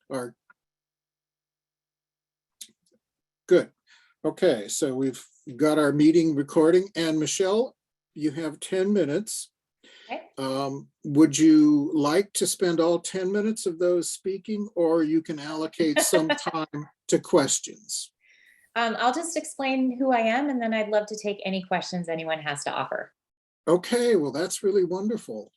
Or good. Okay, so we've got our meeting recording, and Michelle, you have 10 minutes. Okay. Would you like to spend all 10 minutes of those speaking, or you can allocate some time to questions? I'll just explain who I am, and then I'd love to take any questions anyone has to offer. Okay, well, that's really wonderful.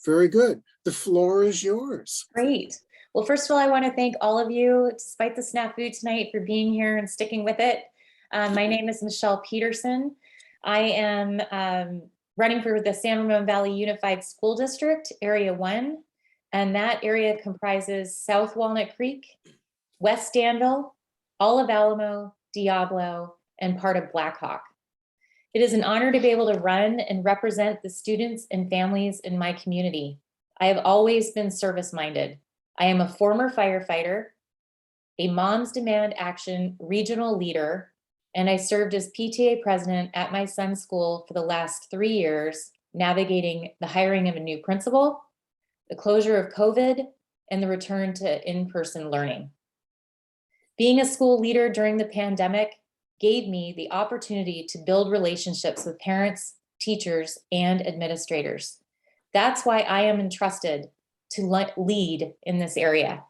Very good. The floor is yours. Great. Well, first of all, I want to thank all of you, despite the snafu tonight, for being here and sticking with it. My name is Michelle Petersen. I am running for the San Ramon Valley Unified School District, Area 1, and that area comprises South Walnut Creek, West Danville, all of Alamo, Diablo, and part of Blackhawk. It is an honor to be able to run and represent the students and families in my community. I have always been service-minded. I am a former firefighter, a Moms Demand Action regional leader, and I served as PTA president at my son's school for the last 3 years, navigating the hiring of a new principal, the closure of COVID, and the return to in-person learning. Being a school leader during the pandemic gave me the opportunity to build relationships with parents, teachers, and administrators. That's why I am entrusted to lead in this area.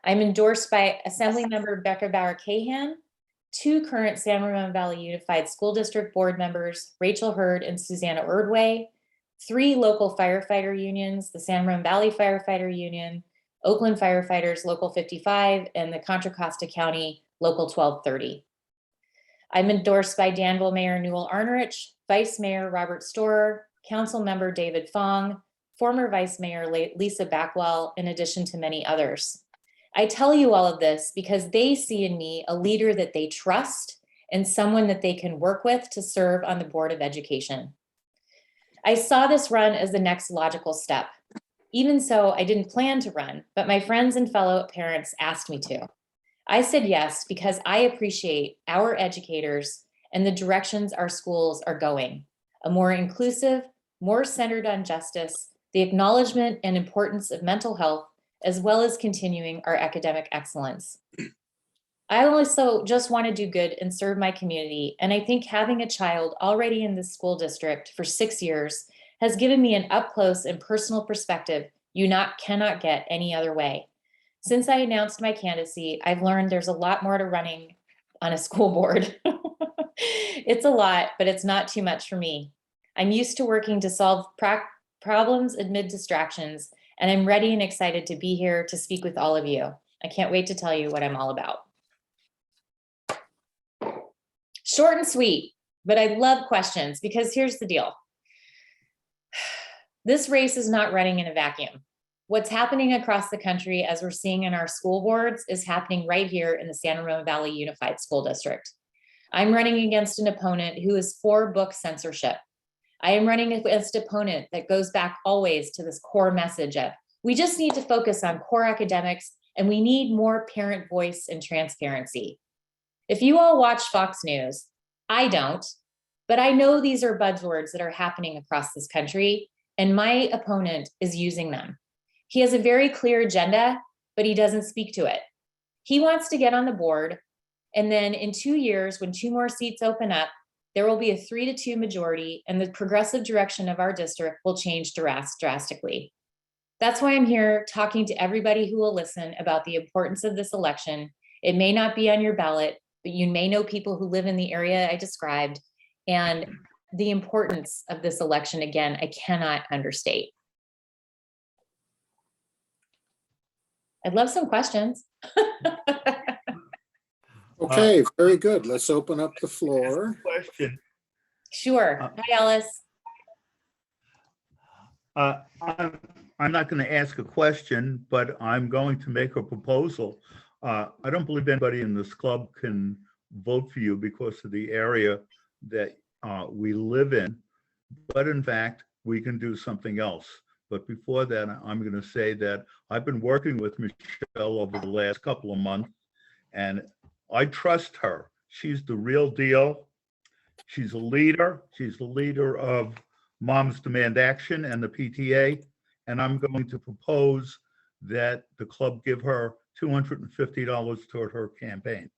I'm endorsed by Assemblymember Becca Bauer-Cahan, 2 current San Ramon Valley Unified School District board members, Rachel Hurd and Susanna Ordway, 3 local firefighter unions, the San Ramon Valley Firefighter Union, Oakland Firefighters Local 55, and the Contra Costa County Local 1230. I'm endorsed by Danville Mayor Newell Arnerich, Vice Mayor Robert Storer, Council Member David Fong, former Vice Mayor Lisa Backwell, in addition to many others. I tell you all of this because they see in me a leader that they trust and someone that they can work with to serve on the Board of Education. I saw this run as the next logical step. Even so, I didn't plan to run, but my friends and fellow parents asked me to. I said yes because I appreciate our educators and the directions our schools are going. A more inclusive, more centered on justice, the acknowledgement and importance of mental health, as well as continuing our academic excellence. I also just want to do good and serve my community, and I think having a child already in this school district for 6 years has given me an up-close and personal perspective you cannot get any other way. Since I announced my candidacy, I've learned there's a lot more to running on a school board. It's a lot, but it's not too much for me. I'm used to working to solve problems amid distractions, and I'm ready and excited to be here to speak with all of you. I can't wait to tell you what I'm all about. Short and sweet, but I love questions because here's the deal. This race is not running in a vacuum. What's happening across the country, as we're seeing in our school boards, is happening right here in the San Ramon Valley Unified School District. I'm running against an opponent who is for book censorship. I am running against an opponent that goes back always to this core message of, we just need to focus on core academics and we need more parent voice and transparency. If you all watch Fox News, I don't, but I know these are buzzwords that are happening across this country, and my opponent is using them. He has a very clear agenda, but he doesn't speak to it. He wants to get on the board, and then in 2 years, when 2 more seats open up, there will be a 3-2 majority, and the progressive direction of our district will change drastically. That's why I'm here talking to everybody who will listen about the importance of this election. It may not be on your ballot, but you may know people who live in the area I described, and the importance of this election, again, I cannot understate. I'd love some questions. Okay, very good. Let's open up the floor. Question. Sure. Hi, Alice. I'm not going to ask a question, but I'm going to make a proposal. I don't believe anybody in this club can vote for you because of the area that we live in, but in fact, we can do something else. But before that, I'm going to say that I've been working with Michelle over the last couple of months, and I trust her. She's the real deal. She's a leader. She's the leader of Moms Demand Action and the PTA. And I'm going to propose that the club give her $250 toward her campaign.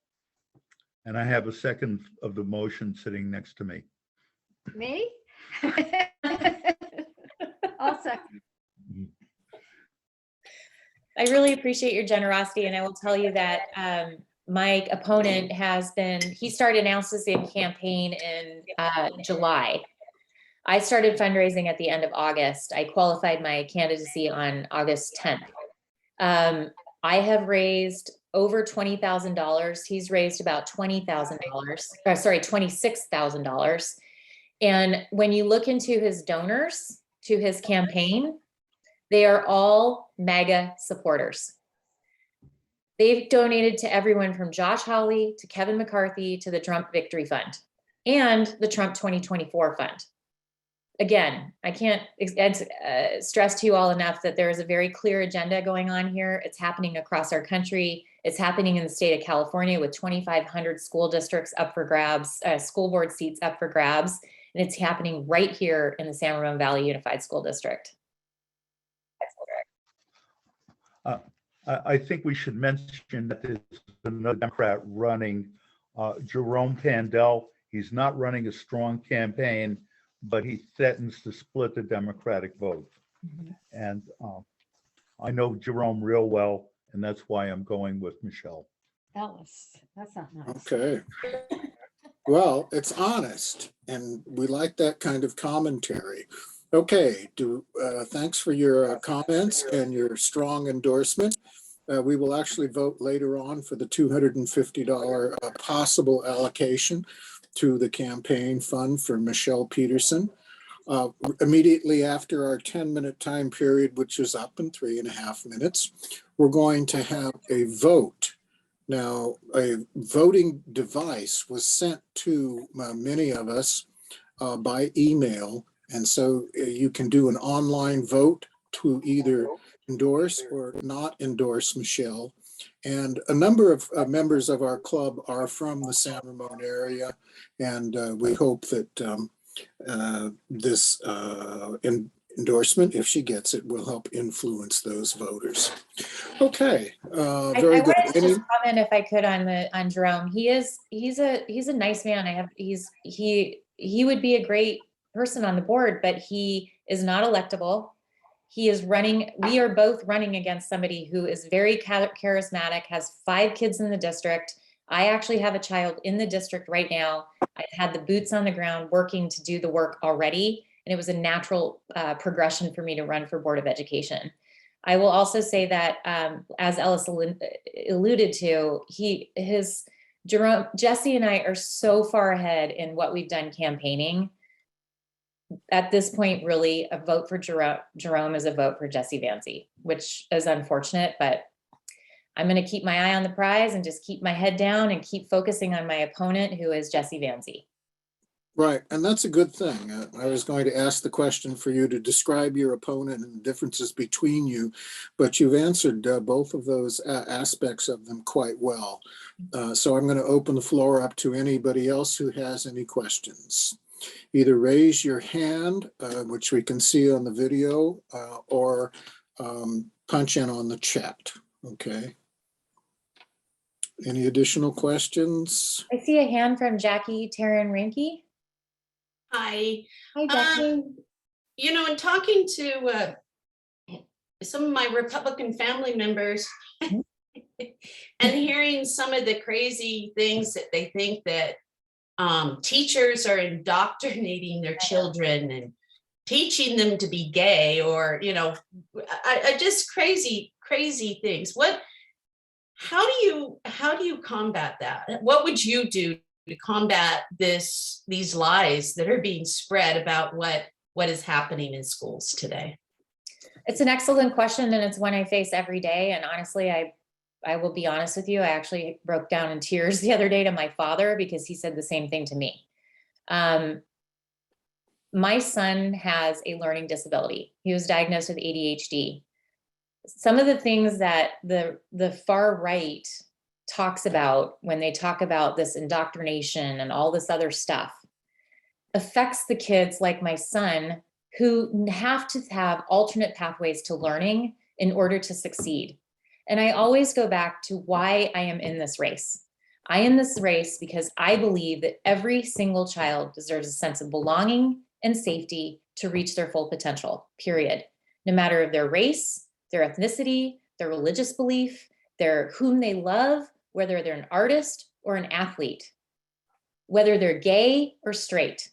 And I have a second of the motion sitting next to me. Me? I'll second. I really appreciate your generosity, and I will tell you that my opponent he started announcing the campaign in July. I started fundraising at the end of August. I qualified my candidacy on August 10th. I have raised over $20,000. He's raised about $20,000, sorry, $26,000. And when you look into his donors to his campaign, they are all MAGA supporters. They've donated to everyone from Josh Hawley to Kevin McCarthy to the Trump Victory Fund and the Trump 2024 Fund. Again, I can't stress to you all enough that there is a very clear agenda going on here. It's happening across our country. It's happening in the state of California with 2,500 school districts up for grabs, school board seats up for grabs. And it's happening right here in the San Ramon Valley Unified School District. I think we should mention that there's another Democrat running, Jerome Pandel. He's not running a strong campaign, but he threatens to split the Democratic vote. Mm-hmm. And I know Jerome real well, and that's why I'm going with Michelle. Alice, that's not nice. Okay. Well, it's honest, and we like that kind of commentary. Okay, thanks for your comments and your strong endorsement. We will actually vote later on for the $250 possible allocation to the campaign fund for Michelle Petersen. Immediately after our 10-minute time period, which is up in 3.5 minutes, we're going to have a vote. Now, a voting device was sent to many of us by email, and so you can do an online vote to either endorse or not endorse Michelle. And a number of members of our club are from the San Ramon area, and we hope that this endorsement, if she gets it, will help influence those voters. Okay, very I good. wanted to just comment, if I could, on Jerome. He's a nice man. He would be a great person on the board, but he is not electable. He is running, we are both running against somebody who is very charismatic, has 5 kids in the district. I actually have a child in the district right now. I've had the boots on the ground working to do the work already, and it was a natural progression for me to run for Board of Education. I will also say that, as Ellis alluded to, Jesse and I are so far ahead in what we've done campaigning. At this point, really, a vote for Jerome is a vote for Jesse Vancy, which is unfortunate, but I'm going to keep my eye on the prize and just keep my head down and keep focusing on my opponent, who is Jesse Vancy. Right, and that's a good thing. I was going to ask the question for you to describe your opponent and the differences between you, but you've answered both of those aspects of them quite well. So I'm going to open the floor up to anybody else who has any questions. Either raise your hand, which we can see on the video, or punch in on the chat. Okay. Any additional questions? I see a hand from Jackie Taryn Rinke. Hi. Hi, Jackie. You know, in talking to some of my Republican family members and hearing some of the crazy things that they think that teachers are indoctrinating their children and teaching them to be gay, or, you know, I just crazy things. How do you combat that? What would you do to combat these lies that are being spread about what is happening in schools today? It's an excellent question, and it's one I face every day. And honestly, I will be honest with you, I actually broke down in tears the other day to my father because he said the same thing to me. My son has a learning disability. He was diagnosed with ADHD. Some of the things that the far right talks about when they talk about this indoctrination and all this other stuff affects the kids like my son, who have to have alternate pathways to learning in order to succeed. And I always go back to why I am in this race. I am in this race because I believe that every single child deserves a sense of belonging and safety to reach their full potential, period. No matter of their race, their ethnicity, their religious belief, their whom they love, whether they're an artist or an athlete, whether they're gay or straight.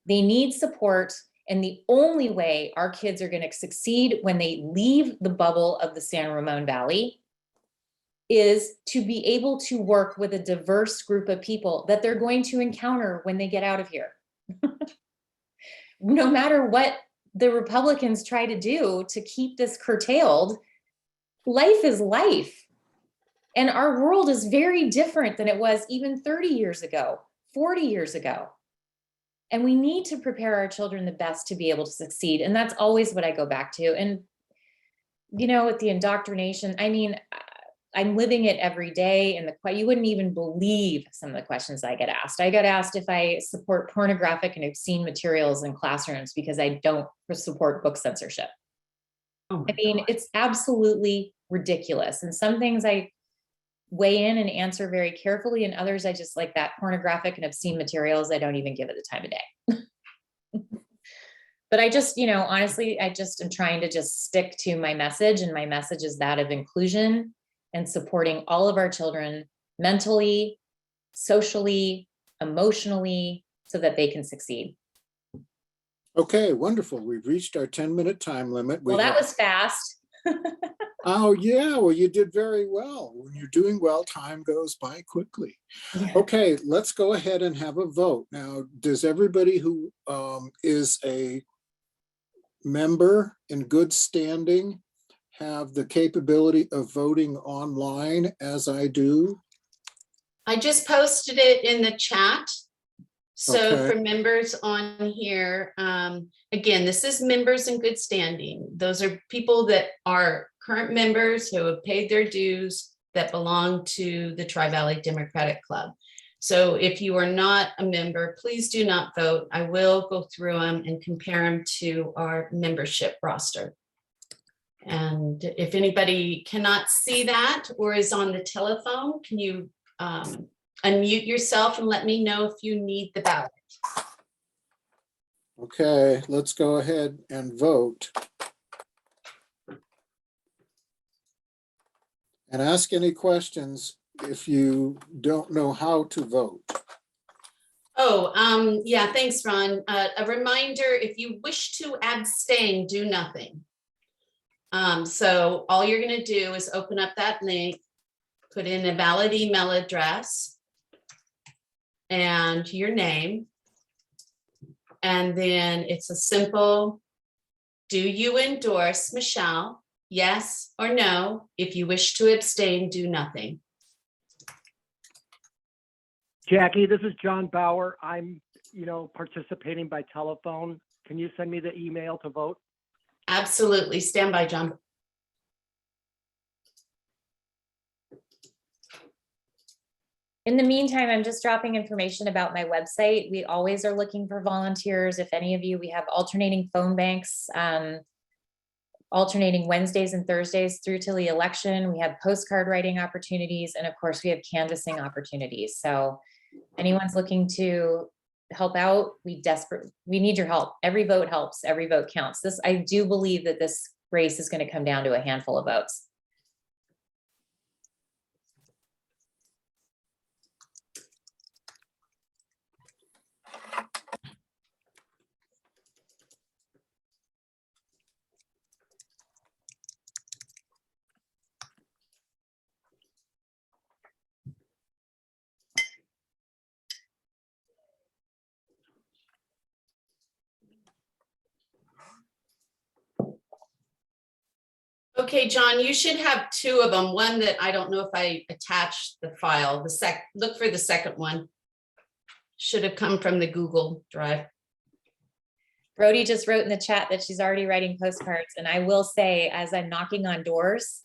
They need support. And the only way our kids are going to succeed when they leave the bubble of the San Ramon Valley is to be able to work with a diverse group of people that they're going to encounter when they get out of here. No matter what the Republicans try to do to keep this curtailed, life is life. And our world is very different than it was even 30 years ago, 40 years ago. And we need to prepare our children the best to be able to succeed. And that's always what I go back to. And, you know, with the indoctrination, I mean, I'm living it every day. And you wouldn't even believe some of the questions I get asked. I got asked if I support pornographic and obscene materials in classrooms because I don't support book censorship. Oh I mean, it's absolutely ridiculous. And some things I weigh in and answer very carefully, and others I just like that pornographic and obscene materials, I don't even give it the time of day. But I just, you know, honestly, I just am trying to just stick to my message, and my message is that of inclusion and supporting all of our children mentally, socially, emotionally, so that they can succeed. Okay, wonderful. We've reached our 10-minute time limit. Well, that was fast. Oh, yeah. Well, you did very well. When you're doing well, time goes by quickly. Yeah. Okay, let's go ahead and have a vote. Now, does everybody who is a member in good standing have the capability of voting online as I do? I just posted it in the chat. So Okay. for members on here, again, this is members in good standing. Those are people that are current members who have paid their dues that belong to the Tri-Valley Democratic Club. So if you are not a member, please do not vote. I will go through them and compare them to our membership roster. And if anybody cannot see that or is on the telephone, can you unmute yourself and let me know if you need the ballot? Okay, let's go ahead and vote. And ask any questions if you don't know how to vote. Oh, yeah, thanks, Ron. A reminder, if you wish to abstain, do nothing. So all you're gonna do is open up that link, put in a valid email address and your name. And then it's a simple, do you endorse Michelle? Yes or no. If you wish to abstain, do nothing. Jackie, this is John Bauer. I'm, participating by telephone. Can you send me the email to vote? Absolutely. Stand by, John. In the meantime, I'm just dropping information about my website. We always are looking for volunteers. If any of you, we have alternating phone banks, alternating Wednesdays and Thursdays through till the election. We have postcard writing opportunities. And of course, we have canvassing opportunities. So anyone's looking to help out, we need your help. Every vote helps, every vote counts. I do believe that this race is going to come down to a handful of votes. Okay, John, you should have two of them. One that I don't know if I attached the file. Look for the second one. Should have come from the Google Drive. Brody just wrote in the chat that she's already writing postcards. And I will say, as I'm knocking on doors,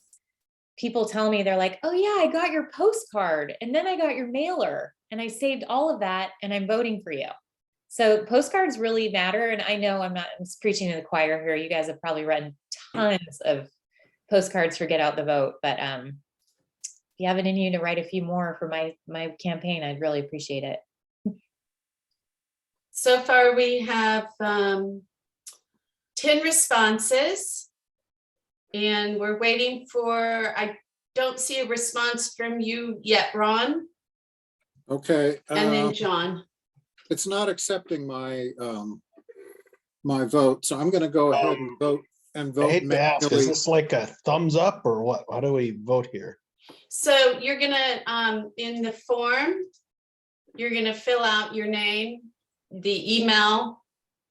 people tell me, they're like, oh yeah, I got your postcard. And then I got your mailer and I saved all of that and I'm voting for you. So postcards really matter. And I know I'm preaching to the choir here. You guys have probably read tons of postcards for Get Out the Vote, but if you have it in you to write a few more for my campaign, I'd really appreciate it. So far, we have 10 responses. And we're waiting for, I don't see a response from you yet, Ron, Okay. and then John. It's not accepting my, my vote, so I'm gonna go ahead and vote I vote hate to ask, is manually. this like a thumbs up or what? How do we vote here? So you're gonna, in the form, you're gonna fill out your name, the email,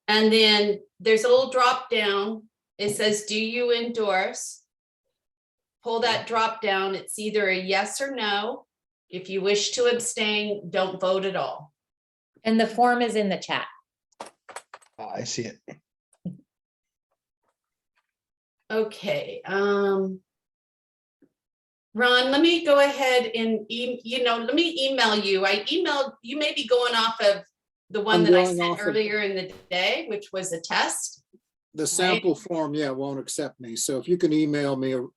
and then there's a little drop down. It says, do you endorse? Pull that drop down. It's either a yes or no. If you wish to abstain, don't vote at all. And the form is in the chat. I see it. Okay, Ron, let me go ahead and, let me email you. I emailed, you may be going off of the one I'm that I going sent off of- earlier in the day, which was a test. The sample form, yeah, won't accept me. So if you can email me, Do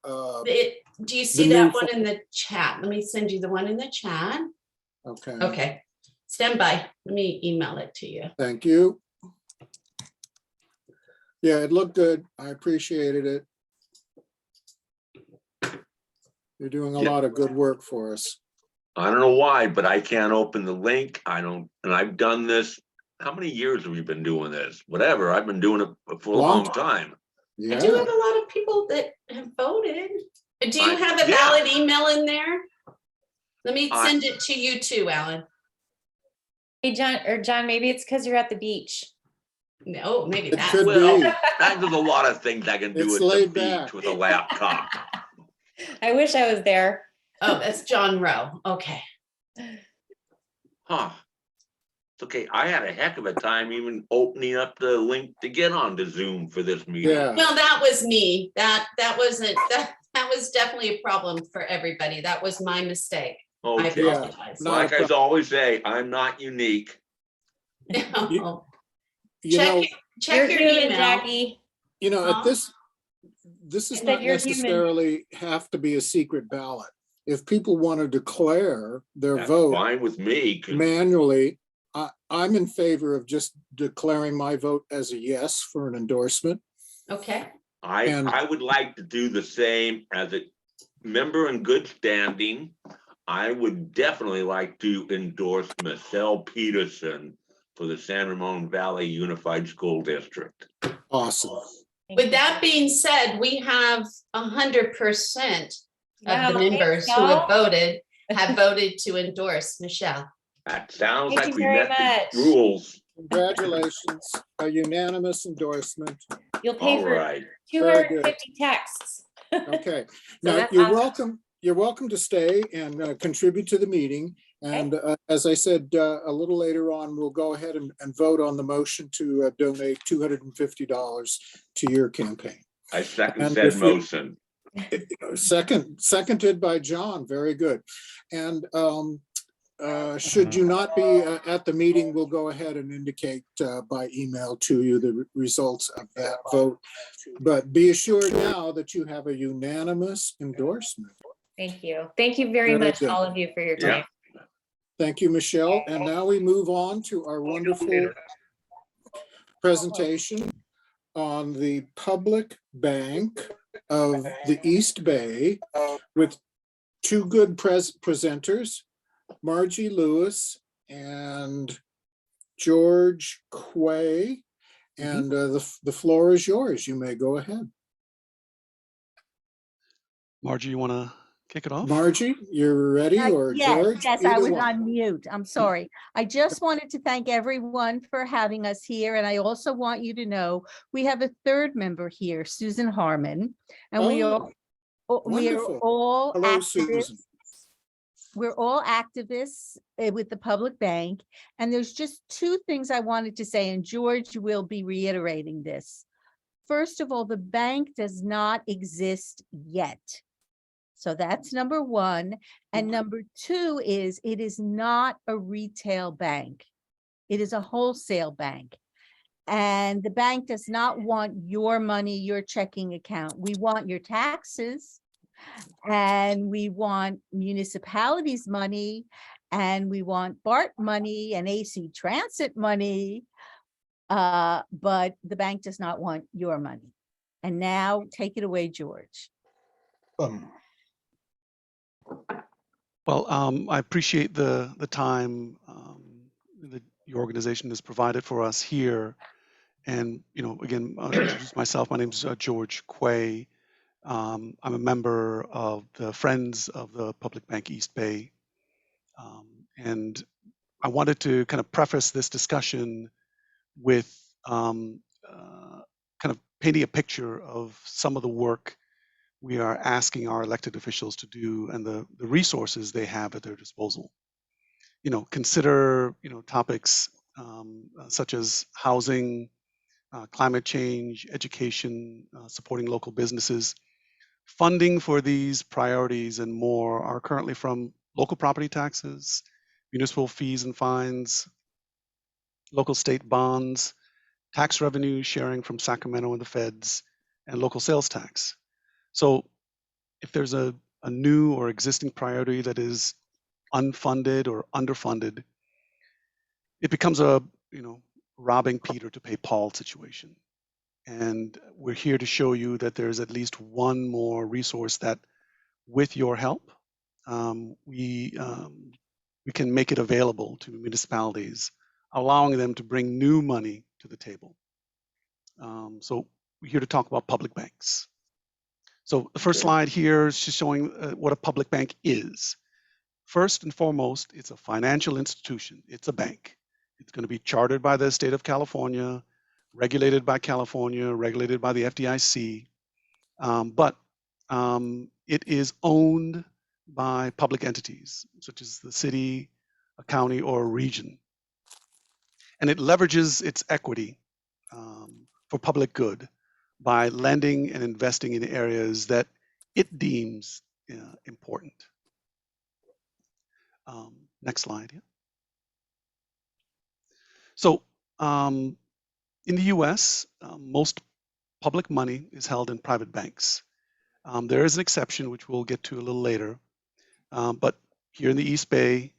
you see new that one form. in the chat? Let me send you the one in the chat. okay. Okay, stand by. Let me email it to you. Thank you. Yeah, it looked good. I appreciated it. You're doing a Yeah. lot of good work for us. I don't know why, but I can't open the link. And I've done this. How many years have we been doing this? Whatever, I've been doing it for a Long long time. I do Yeah, have a lot of people that have voted. Do you have a yeah. valid email in there? Let me I- send it to you too, Alan. Hey, John, maybe it's because you're at the beach. No, maybe it that. could Well, be. there's a lot of things I can do It's at the laid beach back. with a laptop. I wish I was there. Oh, that's John Rowe. Okay. Huh. It's okay. I had a heck of a time even opening up the link to get onto Zoom for this meeting. Yeah, Well, that was me. That wasn't, that was definitely a problem for everybody. That was my mistake. I Okay. Yeah. apologize. No. Like I always say, I'm not unique. No. you know, Check You're your human, email. Jackie. at Huh? this I is said not you're human. necessarily have to be a secret ballot. If people want to declare their That's vote fine with me. 'Cause manually, I'm in favor of just declaring my vote as a yes for an endorsement. Okay. And- I would like to do the same as a member in good standing. I would definitely like to endorse Michelle Petersen for the San Ramon Valley Unified School District. Awesome. With that being said, we have 100% of the Wow, members thanks, who have y'all. voted to endorse Michelle. That sounds Thank like you we very met the much. rules. Congratulations, a unanimous endorsement. You'll pay All for right. Very good. 250 texts. Okay, So now that's you're awesome. welcome. You're welcome to stay and contribute to the meeting. And as I said, a little later on, we'll go ahead and vote on the motion to donate $250 to your campaign. I second And said if you- motion. Seconded by John. Very good. And should you not be at the meeting, we'll go ahead and indicate by email to you the results of that vote. But be assured now that you have a unanimous endorsement. Thank you. Thank you very Very much, good. all of you, for your Yeah. time. Thank you, Michelle. And now we move on to our wonderful presentation on the public bank of the East Bay with two good presenters, Margie Lewis and George Quay. And the floor is yours. You may go ahead. Margie, you want to kick it off? Margie, you're ready, or George? Yes, I Either was one. on mute. I'm sorry. I just wanted to thank everyone for having us here. And I also want you to know we have a third member here, Susan Harmon. And we are wonderful. all Hello, activists. Susan. We're all activists with the public bank. And there's just two things I wanted to say, and George will be reiterating this. First of all, the bank does not exist yet. So that's number one. And number two is it is not a retail bank. It is a wholesale bank. And the bank does not want your money, your checking account. We want your taxes, and we want municipalities' money, and we want BART money and AC Transit money. But the bank does not want your money. And now take it away, George. Well, I appreciate the time that your organization has provided for us here. And, again, I'll introduce myself. My name is George Quay. I'm a member of the Friends of the Public Bank East Bay. And I wanted to kind of preface this discussion with kind of painting a picture of some of the work we are asking our elected officials to do and the resources they have at their disposal. Consider, topics such as housing, climate change, education, supporting local businesses. Funding for these priorities and more are currently from local property taxes, municipal fees and fines, local state bonds, tax revenue sharing from Sacramento and the feds, and local sales tax. So if there's a new or existing priority that is unfunded or underfunded, it becomes a robbing Peter to pay Paul situation. And we're here to show you that there's at least one more resource that, with your help, we can make it available to municipalities, allowing them to bring new money to the table. So we're here to talk about public banks. So the first slide here is just showing what a public bank is. First and foremost, it's a financial institution. It's a bank. It's going to be chartered by the state of California, regulated by California, regulated by the FDIC, but it is owned by public entities, such as the city, a county, or a region. And it leverages its equity for public good by lending and investing in areas that it deems important. Next slide. Yeah. So in the US, most public money is held in private banks. There is an exception, which we'll get to a little later. But here in the East Bay,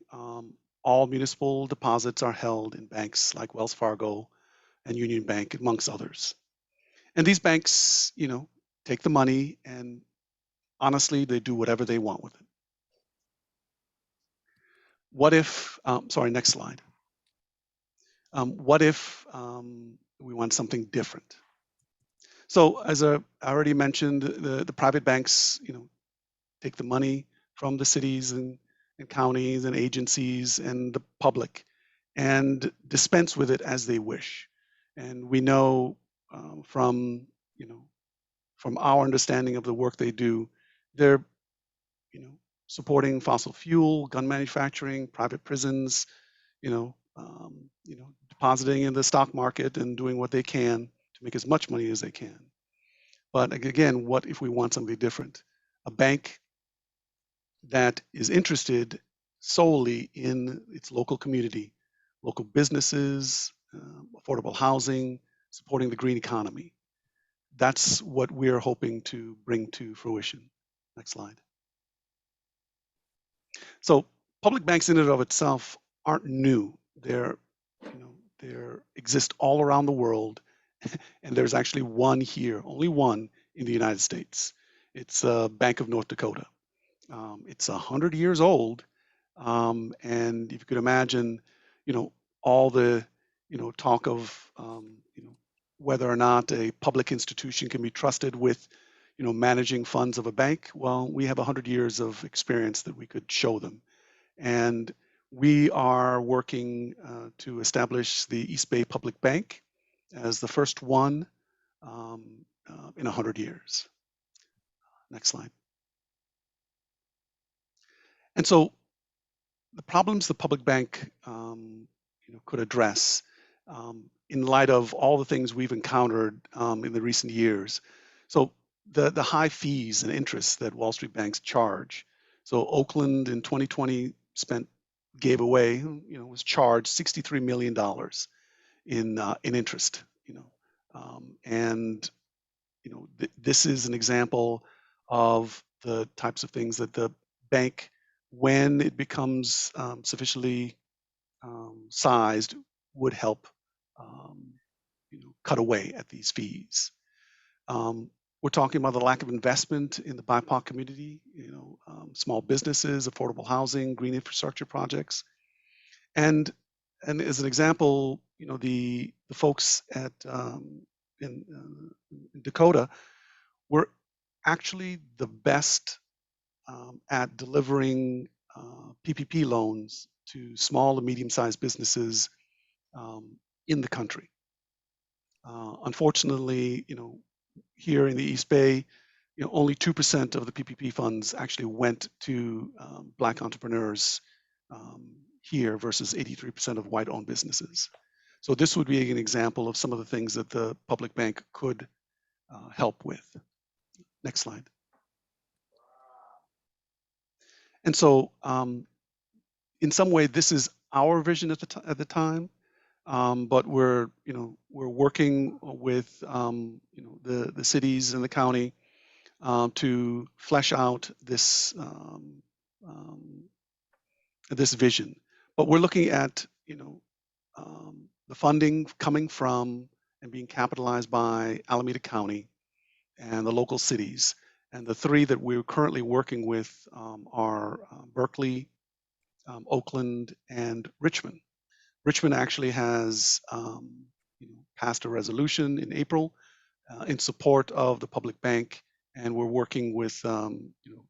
all municipal deposits are held in banks like Wells Fargo and Union Bank, amongst others. And these banks, take the money and honestly, they do whatever they want with it. What if, sorry, next slide. What if we want something different? So as I already mentioned, the private banks, take the money from the cities and counties and agencies and the public and dispense with it as they wish. And we know from our understanding of the work they do, they're supporting fossil fuel, gun manufacturing, private prisons, depositing in the stock market and doing what they can to make as much money as they can. But again, what if we want something different? A bank that is interested solely in its local community, local businesses, affordable housing, supporting the green economy. That's what we're hoping to bring to fruition. Next slide. So public banks in and of itself aren't new. They exist all around the world, and there's actually one here, only one in the United States. It's Bank of North Dakota. It's 100 years old, and if you could imagine, all the, talk of, whether or not a public institution can be trusted with, managing funds of a bank. Well, we have 100 years of experience that we could show them, and we are working to establish the East Bay Public Bank as the first one in 100 years. Next slide. And so the problems the public bank could address in light of all the things we've encountered in the recent years. So the high fees and interest that Wall Street banks charge. So Oakland in 2020 was charged $63 million in interest, And this is an example of the types of things that the bank, when it becomes sufficiently sized, would help cut away at these fees. We're talking about the lack of investment in the BIPOC community, small businesses, affordable housing, green infrastructure projects. And as an example, the folks at in Dakota were actually the best at delivering PPP loans to small and medium-sized businesses in the country. Unfortunately, here in the East Bay, only 2% of the PPP funds actually went to Black entrepreneurs here versus 83% of white-owned businesses. So this would be an example of some of the things that the public bank could help with. Next slide. And so in some way, this is our vision at the time, but we're working with the cities and the county to flesh out this this vision. But we're looking at the funding coming from and being capitalized by Alameda County and the local cities. And the three that we're currently working with are Berkeley, Oakland, and Richmond. Richmond actually has passed a resolution in April in support of the public bank, and we're working with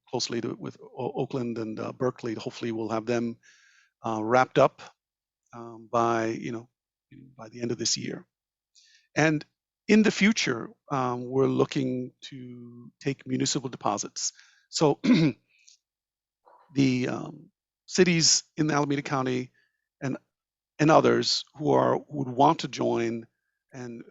closely with Oakland and Berkeley. Hopefully, we'll have them wrapped up by by the end of this year. And in the future, we're looking to take municipal deposits. So the cities in Alameda County and others who would want to join and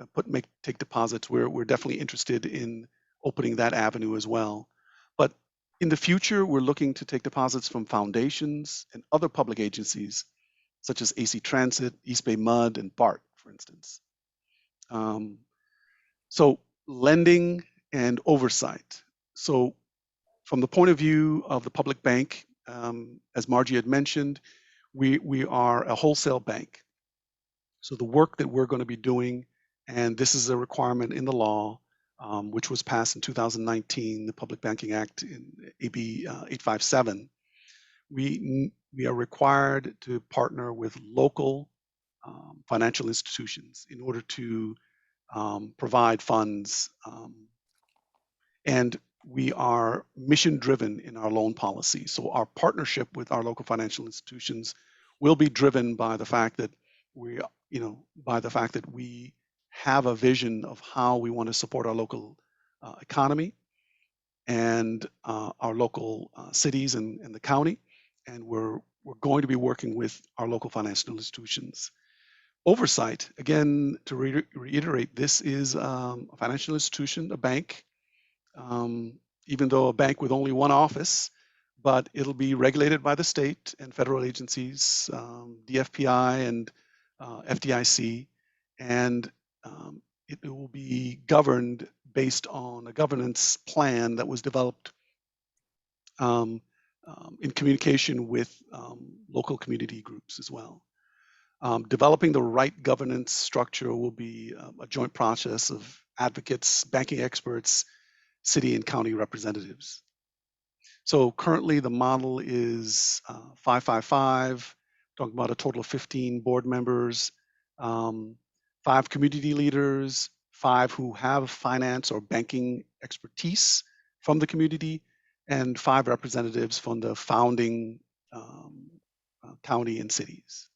take deposits, we're definitely interested in opening that avenue as well. But in the future, we're looking to take deposits from foundations and other public agencies, such as AC Transit, East Bay Mud, and BART, for instance. So lending and oversight. So from the point of view of the public bank, as Margie had mentioned, we are a wholesale bank. So the work that we're going to be doing, and this is a requirement in the law, which was passed in 2019, the Public Banking Act in AB 857, we are required to partner with local financial institutions in order to provide funds. And we are mission driven in our loan policy. So our partnership with our local financial institutions will be driven by the fact that we have a vision of how we want to support our local economy and our local cities and the county. And we're going to be working with our local financial institutions. Oversight, again, to reiterate, this is a financial institution, a bank, even though a bank with only one office, but it'll be regulated by the state and federal agencies, DFPI and FDIC, and it will be governed based on a governance plan that was developed in communication with local community groups as well. Developing the right governance structure will be a joint process of advocates, banking experts, city and county representatives. So currently the model is 555, talking about a total of 15 board members, 5 community leaders, 5 who have finance or banking expertise from the community, and 5 representatives from the founding county and cities.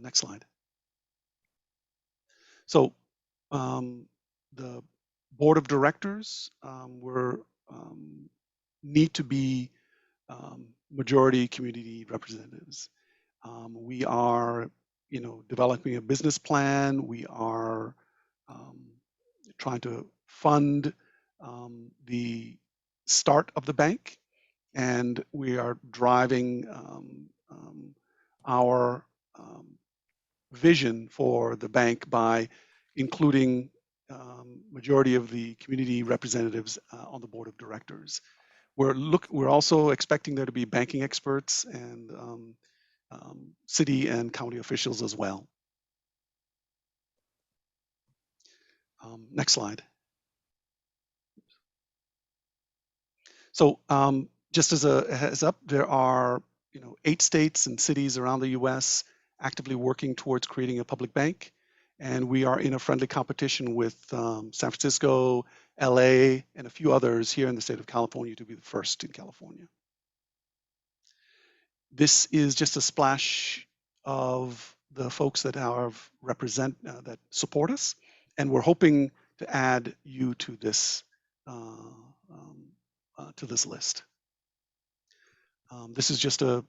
Next slide. So the board of directors need to be majority community representatives. We are, developing a business plan. We are trying to fund the start of the bank, and we are driving our vision for the bank by including majority of the community representatives on the board of directors. We're also expecting there to be banking experts and city and county officials as well. Next slide. So just as a heads up, there are 8 states and cities around the U.S. actively working towards creating a public bank, and we are in a friendly competition with San Francisco, LA, and a few others here in the state of California to be the first in California. This is just a splash of the folks that that support us, and we're hoping to add you to this list. This is just a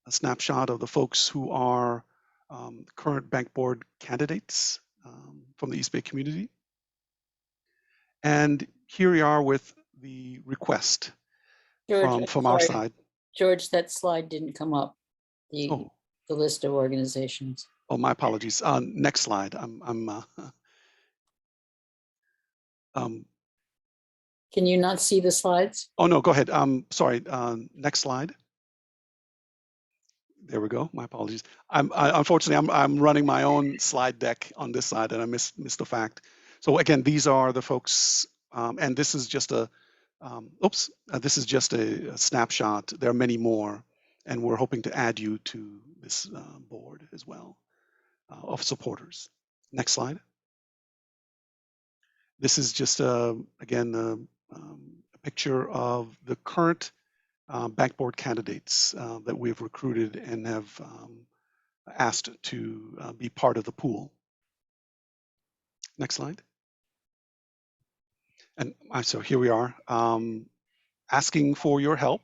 snapshot of the folks who are current bank board candidates from the East Bay community. And here we are with the request George, from our sorry, side. George, that slide didn't come up. Oh, The list of organizations. oh, my apologies. Next slide. Can you not see the slides? Oh no, go ahead. Sorry. Next slide. There we go. My apologies. Unfortunately, I'm running my own slide deck on this side, and I missed the fact. So again, these are the folks, and this is just this is just a snapshot. There are many more, and we're hoping to add you to this board as well of supporters. Next slide. This is just again a picture of the current bank board candidates that we've recruited and have asked to be part of the pool. Next slide. And so here we are, asking for your help.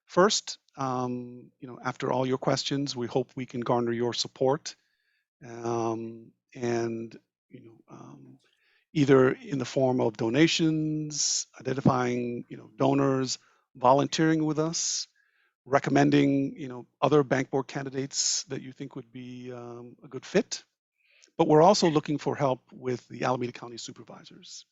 First, after all your questions, we hope we can garner your support, and either in the form of donations, identifying donors, volunteering with us, recommending other bank board candidates that you think would be a good fit. But we're also looking for help with the Alameda County supervisors.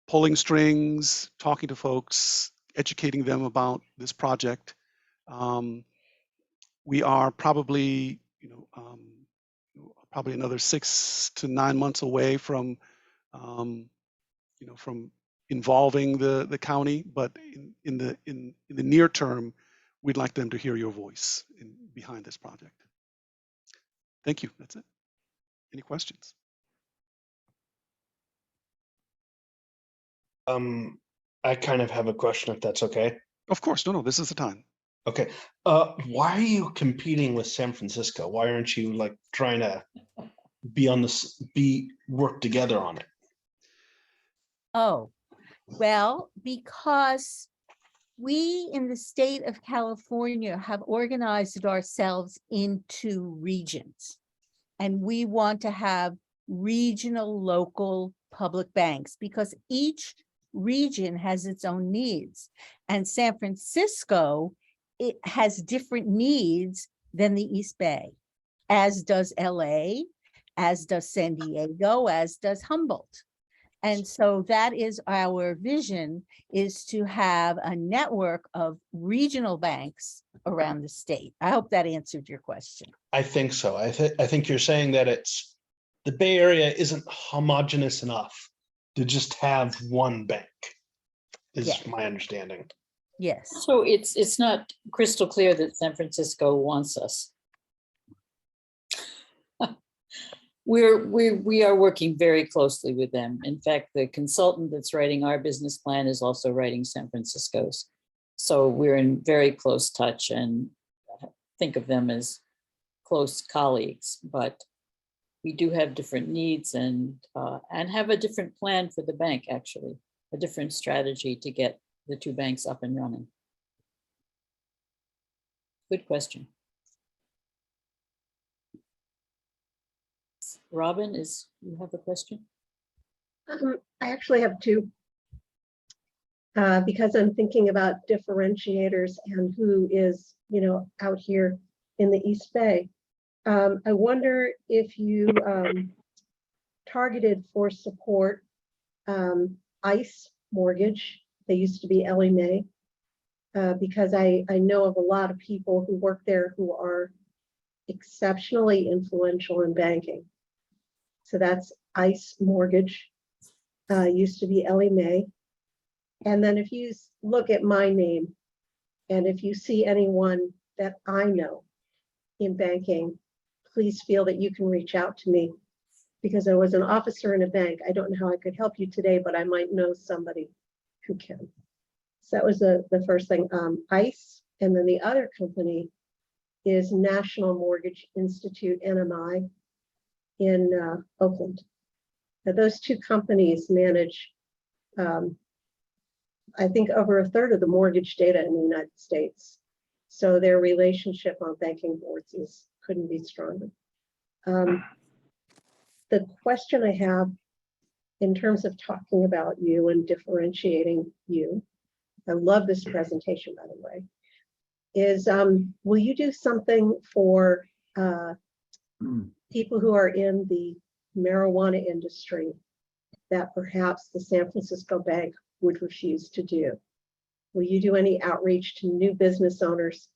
Pulling strings, talking to folks, educating them about this project. We are probably probably another 6 to 9 months away from from involving the county, but in the near term, we'd like them to hear your voice behind this project. Thank you. That's it. Any questions? I kind of have a question, if that's okay. Of course. No, this is the time. Okay. Why are you competing with San Francisco? Why aren't you like trying to work together on it? Oh, well, because we in the state of California have organized ourselves into regions, and we want to have regional local public banks because each region has its own needs. And San Francisco, it has different needs than the East Bay, as does LA, as does San Diego, as does Humboldt. And so that is our vision, is to have a network of regional banks around the state. I hope that answered your question. I think so. I think you're saying that the Bay Area isn't homogeneous enough to just have one bank, is Yes. my understanding. Yes. So it's not crystal clear that San Francisco wants us. We are working very closely with them. In fact, the consultant that's writing our business plan is also writing San Francisco's. So we're in very close touch and think of them as close colleagues, but we do have different needs and have a different plan for the bank, actually, a different strategy to get the two banks up and running. Good question. Robin, you have a question? I actually have two. Because I'm thinking about differentiators and who is, out here in the East Bay. I wonder if you targeted for support ICE mortgage. They used to be Ellie Mae, because I know of a lot of people who work there who are exceptionally influential in banking. So that's ICE mortgage, used to be Ellie Mae. And then if you look at my name, and if you see anyone that I know in banking, please feel that you can reach out to me, because I was an officer in a bank. I don't know how I could help you today, but I might know somebody who can. So that was the first thing, ICE. And then the other company is National Mortgage Institute, NMI, in Oakland. Now, those two companies manage, I think, over a third of the mortgage data in the United States. So their relationship on banking boards couldn't be stronger. The question I have in terms of talking about you and differentiating you, I love this presentation, by the way, is will you do something for people who are in the marijuana industry that perhaps the San Francisco Bank would refuse to do? Will you do any outreach to new business owners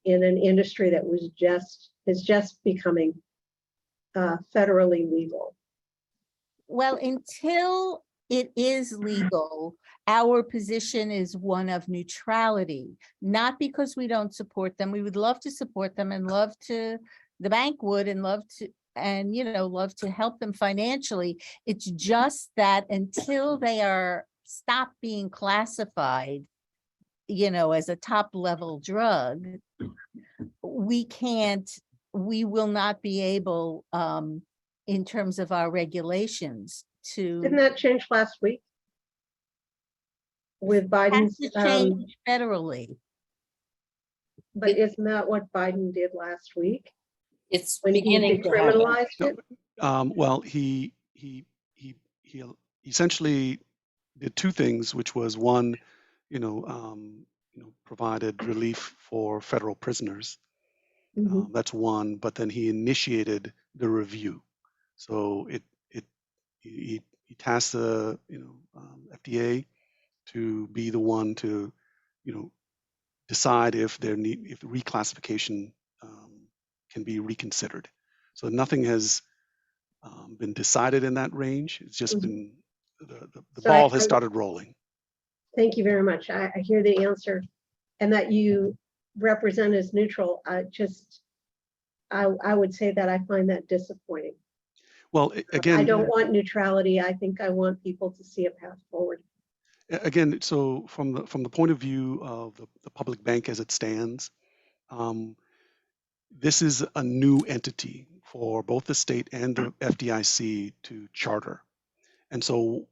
in an industry that is just becoming federally legal? Well, until it is legal, our position is one of neutrality, not because we don't support them. We would love to support them and love to, the bank would, and love to, and, you know, love to help them financially. It's just that until they are stopped being classified, you know, as a top level drug, we will not be able, in terms of our regulations, to. Didn't that change last week with Biden's? Has to change federally. But isn't that what Biden did last week It's when he beginning to happen. decriminalized it? Well, he essentially did two things, which was one, provided relief for federal prisoners. Mhm. That's one, but then he initiated the review. So he tasked the FDA to be the one to decide if the reclassification can be reconsidered. So nothing has been decided in that range. It's just been the So ball has started rolling. Thank you very much. I hear the answer, and that you represent as neutral. I would say that I find that disappointing. Well, again, I don't want neutrality. I think I want people to see a path forward. Again, so from the point of view of the public bank as it stands, this is a new entity for both the state and the FDIC to charter. And so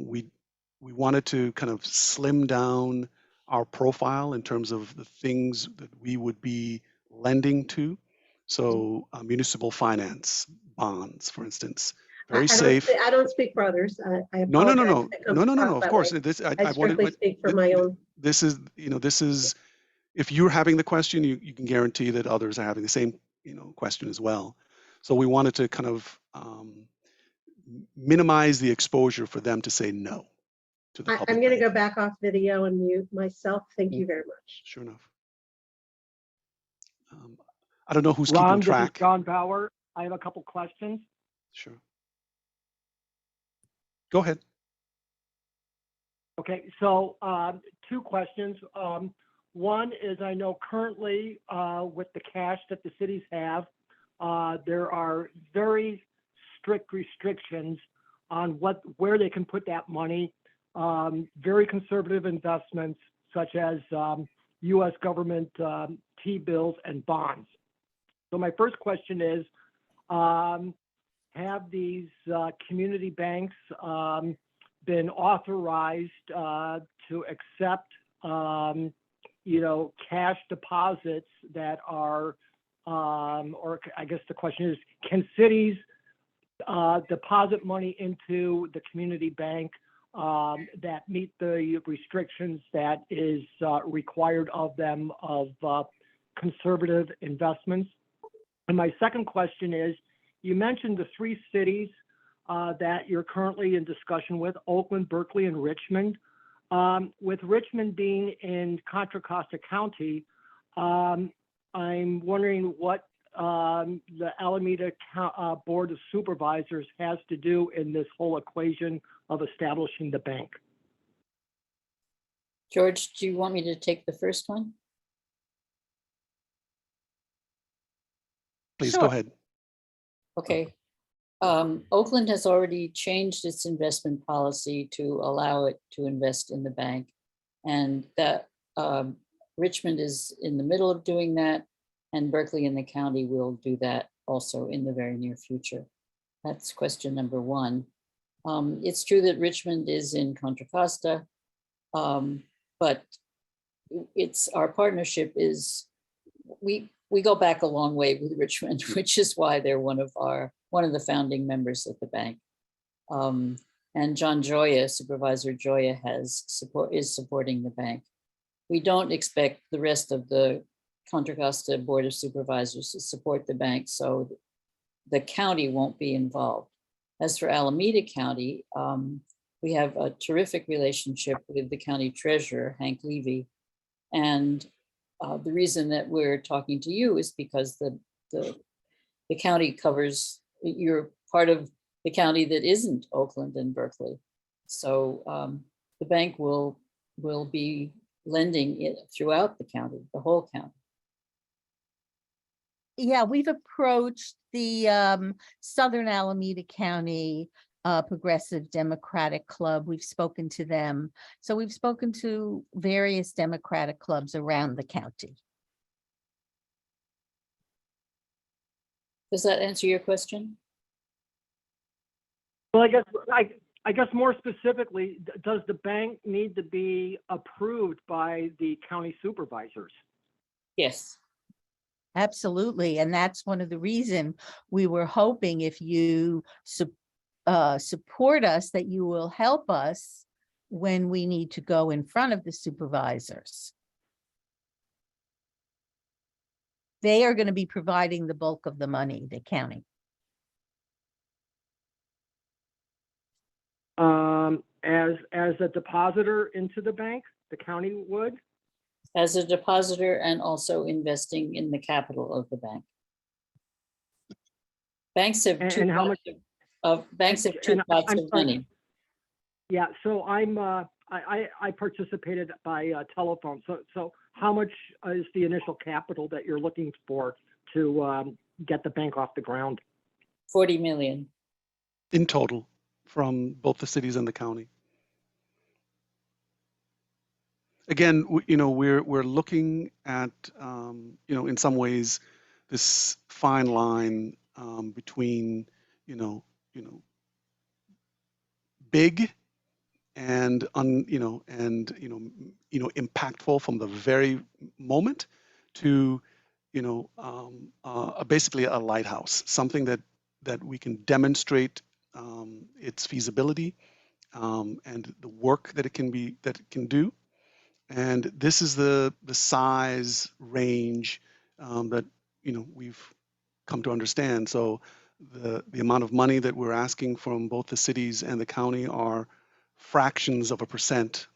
we wanted to kind of slim down our profile in terms of the things that we would be lending to. So municipal finance, bonds, for instance, very safe. I don't speak for others. I No. apologize if it comes across Of that course, way. this I strictly speak for my own. This is if you're having the question, you can guarantee that others are having the same question as well. So we wanted to kind of minimize the exposure for them to say no to the public. I'm going to bank. go back off video and mute myself. Thank you very much. Sure enough. I don't know who's Ron, keeping this is track. John Bauer. I have a couple questions. Sure. Go ahead. Okay, so two questions. One is, I know currently with the cash that the cities have, there are very strict restrictions on where they can put that money. Very conservative investments such as U.S. government T-bills and bonds. So my first question is, have these community banks been authorized to accept, cash deposits that are, or I guess the question is, can cities deposit money into the community bank that meet the restrictions that is required of them of conservative investments? And my second question is, you mentioned the 3 cities that you're currently in discussion with, Oakland, Berkeley, and Richmond. With Richmond being in Contra Costa County, I'm wondering what the Alameda Board of Supervisors has to do in this whole equation of establishing the bank. George, do you want me to take the first one? Please Sure. go ahead. Okay. Oakland has already changed its investment policy to allow it to invest in the bank. And that Richmond is in the middle of doing that, and Berkeley and the county will do that also in the very near future. That's question number 1. It's true that Richmond is in Contra Costa, but our partnership is, we go back a long way with Richmond, which is why they're one of the founding members of the bank. And John Joya, Supervisor Joya, is supporting the bank. We don't expect the rest of the Contra Costa Board of Supervisors to support the bank, so the county won't be involved. As for Alameda County, we have a terrific relationship with the county treasurer, Hank Levy. And the reason that we're talking to you is because the county covers, you're part of the county that isn't Oakland and Berkeley. So the bank will be lending it throughout the county, the whole county. Yeah, we've approached the Southern Alameda County Progressive Democratic Club. We've spoken to them. So we've spoken to various Democratic clubs around the county. Does that answer your question? Well, I guess more specifically, does the bank need to be approved by the county supervisors? Yes. Absolutely. And that's one of the reasons we were hoping, if you support us, that you will help us when we need to go in front of the supervisors. They are going to be providing the bulk of the money, the county. As a depositor into the bank, the county would? As a depositor and also investing in the capital of the bank. Banks have And two how pots of I'm sorry. money. Yeah, so I participated by telephone. So how much is the initial capital that you're looking for to get the bank off the ground? 40 million. In total, from both the cities and the county. Again, we're looking at, in some ways, this fine line between, big and impactful from the very moment to, basically a lighthouse, something that we can demonstrate its feasibility and the work that it can do. And this is the size range that we've come to understand. So the amount of money that we're asking from both the cities and the county are fractions of a percent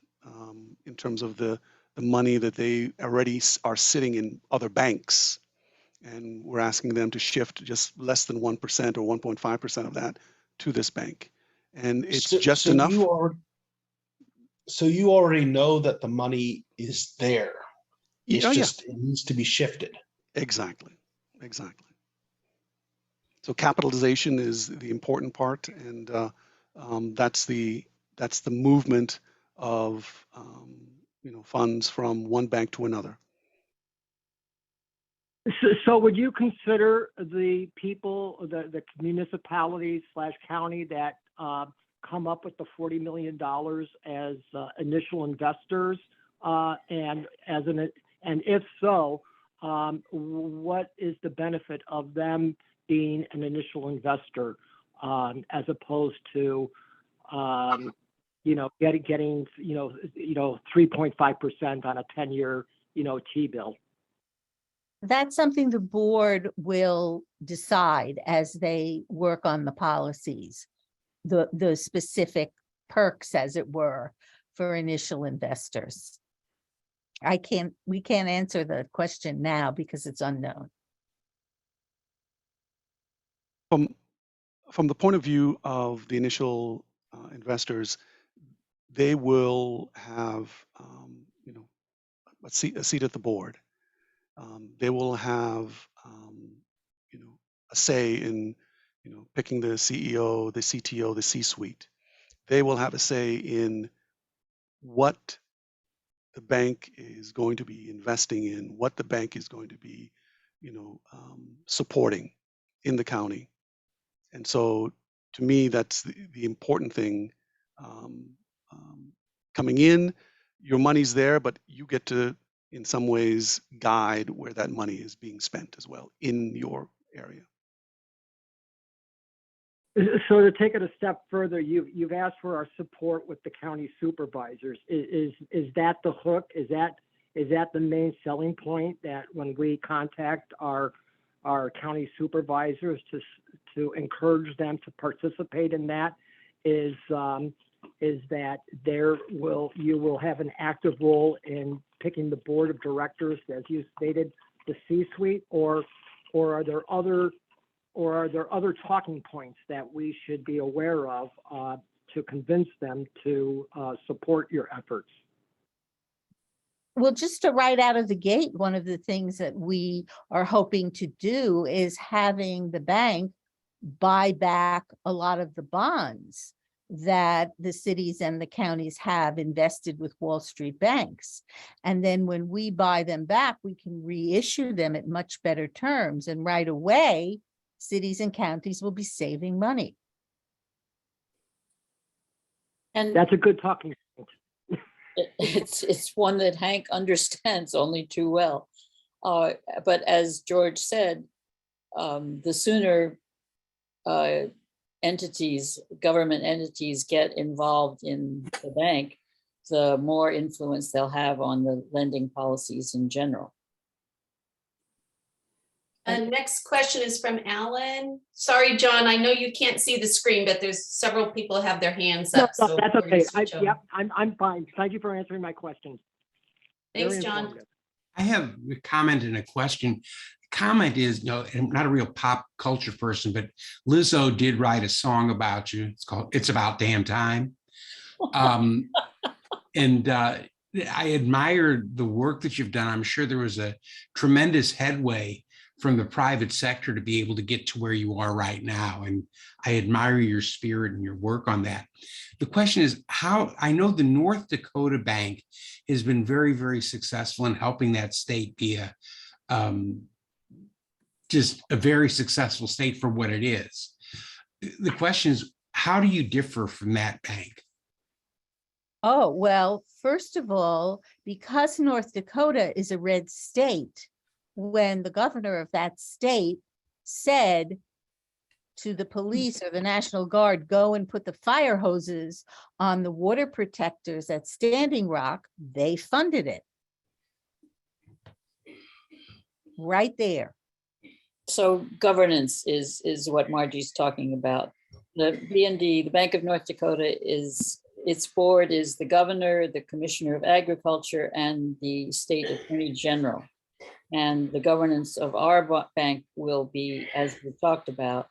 in terms of the money that they already are sitting in other banks. And we're asking them to shift just less than 1% or 1.5% of that to this bank. And it's just enough. So you already know that the money is there. It's just, it needs to be shifted. Exactly. So capitalization is the important part, and that's the movement of funds from one bank to another. So would you consider the people, the municipalities / county that come up with the $40 million as initial investors, and if so, what is the benefit of them being an initial investor as opposed to getting 3.5% on a 10-year T-bill? That's something the board will decide as they work on the policies, the specific perks, as it were, for initial investors. We can't answer the question now because it's unknown. From the point of view of the initial investors, they will have, a seat at the board. They will have, a say in, picking the CEO, the CTO, the C-suite. They will have a say in what the bank is going to be investing in, what the bank is going to be, supporting in the county. And so, to me, that's the important thing. Coming in, your money's there, but you get to, in some ways, guide where that money is being spent as well in your area. So to take it a step further, you've asked for our support with the county supervisors. Is that the hook? Is that the main selling point, that when we contact our county supervisors to encourage them to participate in that, is that you will have an active role in picking the board of directors, as you stated, the C-suite, or are there other talking points that we should be aware of to convince them to support your efforts? Well, just to right out of the gate, one of the things that we are hoping to do is having the bank buy back a lot of the bonds that the cities and the counties have invested with Wall Street banks. And then when we buy them back, we can reissue them at much better terms. And right away, cities and counties will be saving money. And That's a good talking point. it's one that Hank understands only too well. But as George said, the sooner government entities get involved in the bank, the more influence they'll have on the lending policies in general. Next question is from Alan. Sorry, John, I know you can't see the screen, but there's several people have their hands up. No, so that's we're gonna okay. switch over. I'm fine. Thank you for answering my questions. Thanks, Very John. informative. I have a comment and a question. Comment is, I'm not a real pop culture person, but Lizzo did write a song about you. It's About Damn Time. And I admire the work that you've done. I'm sure there was a tremendous headway from the private sector to be able to get to where you are right now. And I admire your spirit and your work on that. The question is, how I know the North Dakota Bank has been very, very successful in helping that state be just a very successful state for what it is. The question is, how do you differ from that bank? Oh, well, first of all, because North Dakota is a red state, when the governor of that state said to the police or the National Guard, go and put the fire hoses on the water protectors at Standing Rock, they funded it. Right there. So governance is what Margie's talking about. The BND, the Bank of North Dakota, its board is the governor, the commissioner of agriculture, and the state attorney general. And the governance of our bank will be, as we talked about,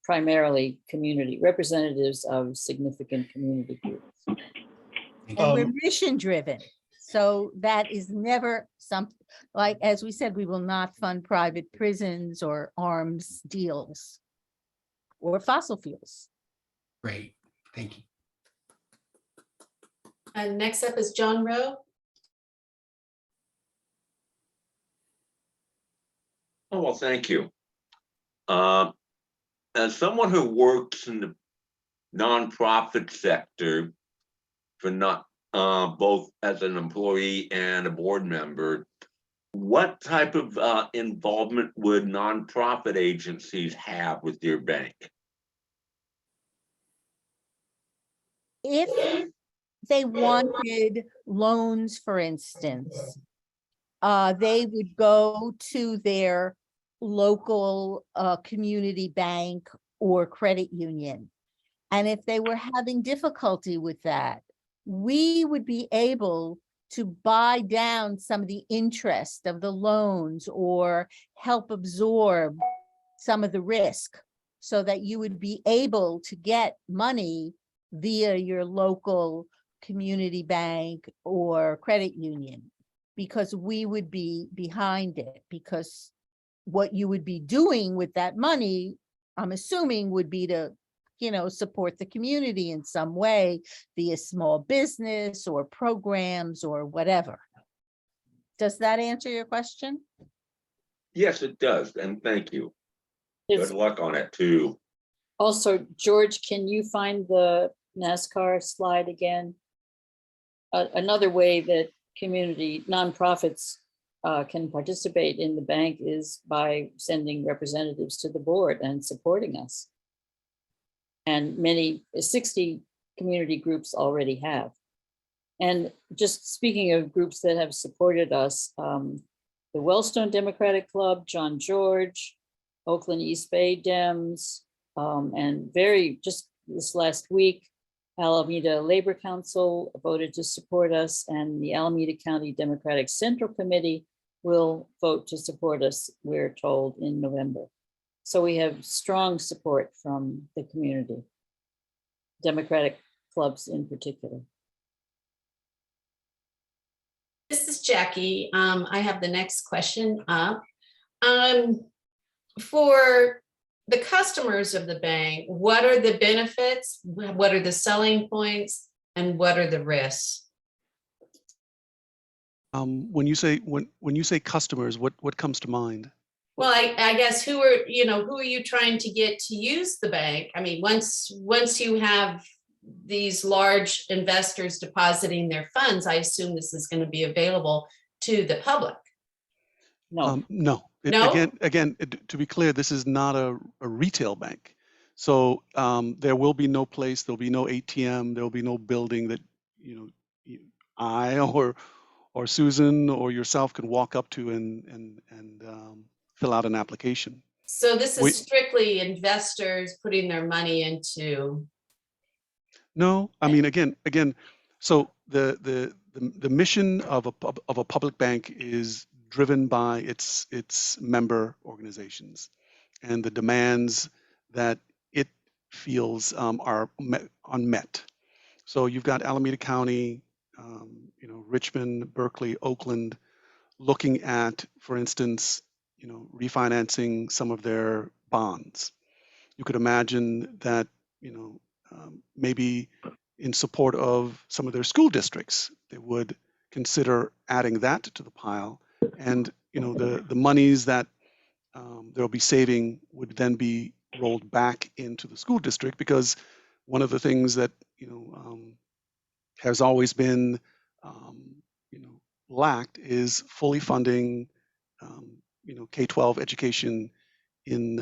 primarily community representatives of significant community groups. And we're mission driven. So that is never something, like, as we said, we will not fund private prisons or arms deals or fossil fuels. Great, thank you. And next up is John Rowe. Oh, well, thank you. As someone who works in the nonprofit sector for not both as an employee and a board member, what type of involvement would nonprofit agencies have with your bank? If they wanted loans, for instance, they would go to their local community bank or credit union. And if they were having difficulty with that, we would be able to buy down some of the interest of the loans or help absorb some of the risk so that you would be able to get money via your local community bank or credit union, because we would be behind it, because what you would be doing with that money, I'm assuming, would be to, support the community in some way via small business or programs or whatever. Does that answer your question? Yes, it does. And thank you. It's Good luck on it too. also, George, can you find the NASCAR slide again? Another way that community nonprofits can participate in the bank is by sending representatives to the board and supporting us. And 60 community groups already have. And just speaking of groups that have supported us, the Wellstone Democratic Club, John George, Oakland East Bay Dems, and just this last week, Alameda Labor Council voted to support us, and the Alameda County Democratic Central Committee will vote to support us, we're told, in November. So we have strong support from the community, Democratic clubs in particular. This is Jackie. I have the next question up. For the customers of the bank, what are the benefits? What are the selling points? And what are the risks? When you say customers, what comes to mind? Well, I guess who are you trying to get to use the bank? I mean, once you have these large investors depositing their funds, I assume this is going to be available to the public. No. No. No? Again, to be clear, this is not a retail bank. So there will be no place, there'll be no ATM, there'll be no building that I or Susan or yourself can walk up to and fill out an application. So this is strictly investors putting their money into. No, I mean, again, so the mission of a public bank is driven by its member organizations and the demands that it feels are unmet. So you've got Alameda County, Richmond, Berkeley, Oakland, looking at, for instance, refinancing some of their bonds. You could imagine that, maybe in support of some of their school districts, they would consider adding that to the pile. And, the monies that they'll be saving would then be rolled back into the school district, because one of the things that, has always been, lacked is fully funding, K-12 education in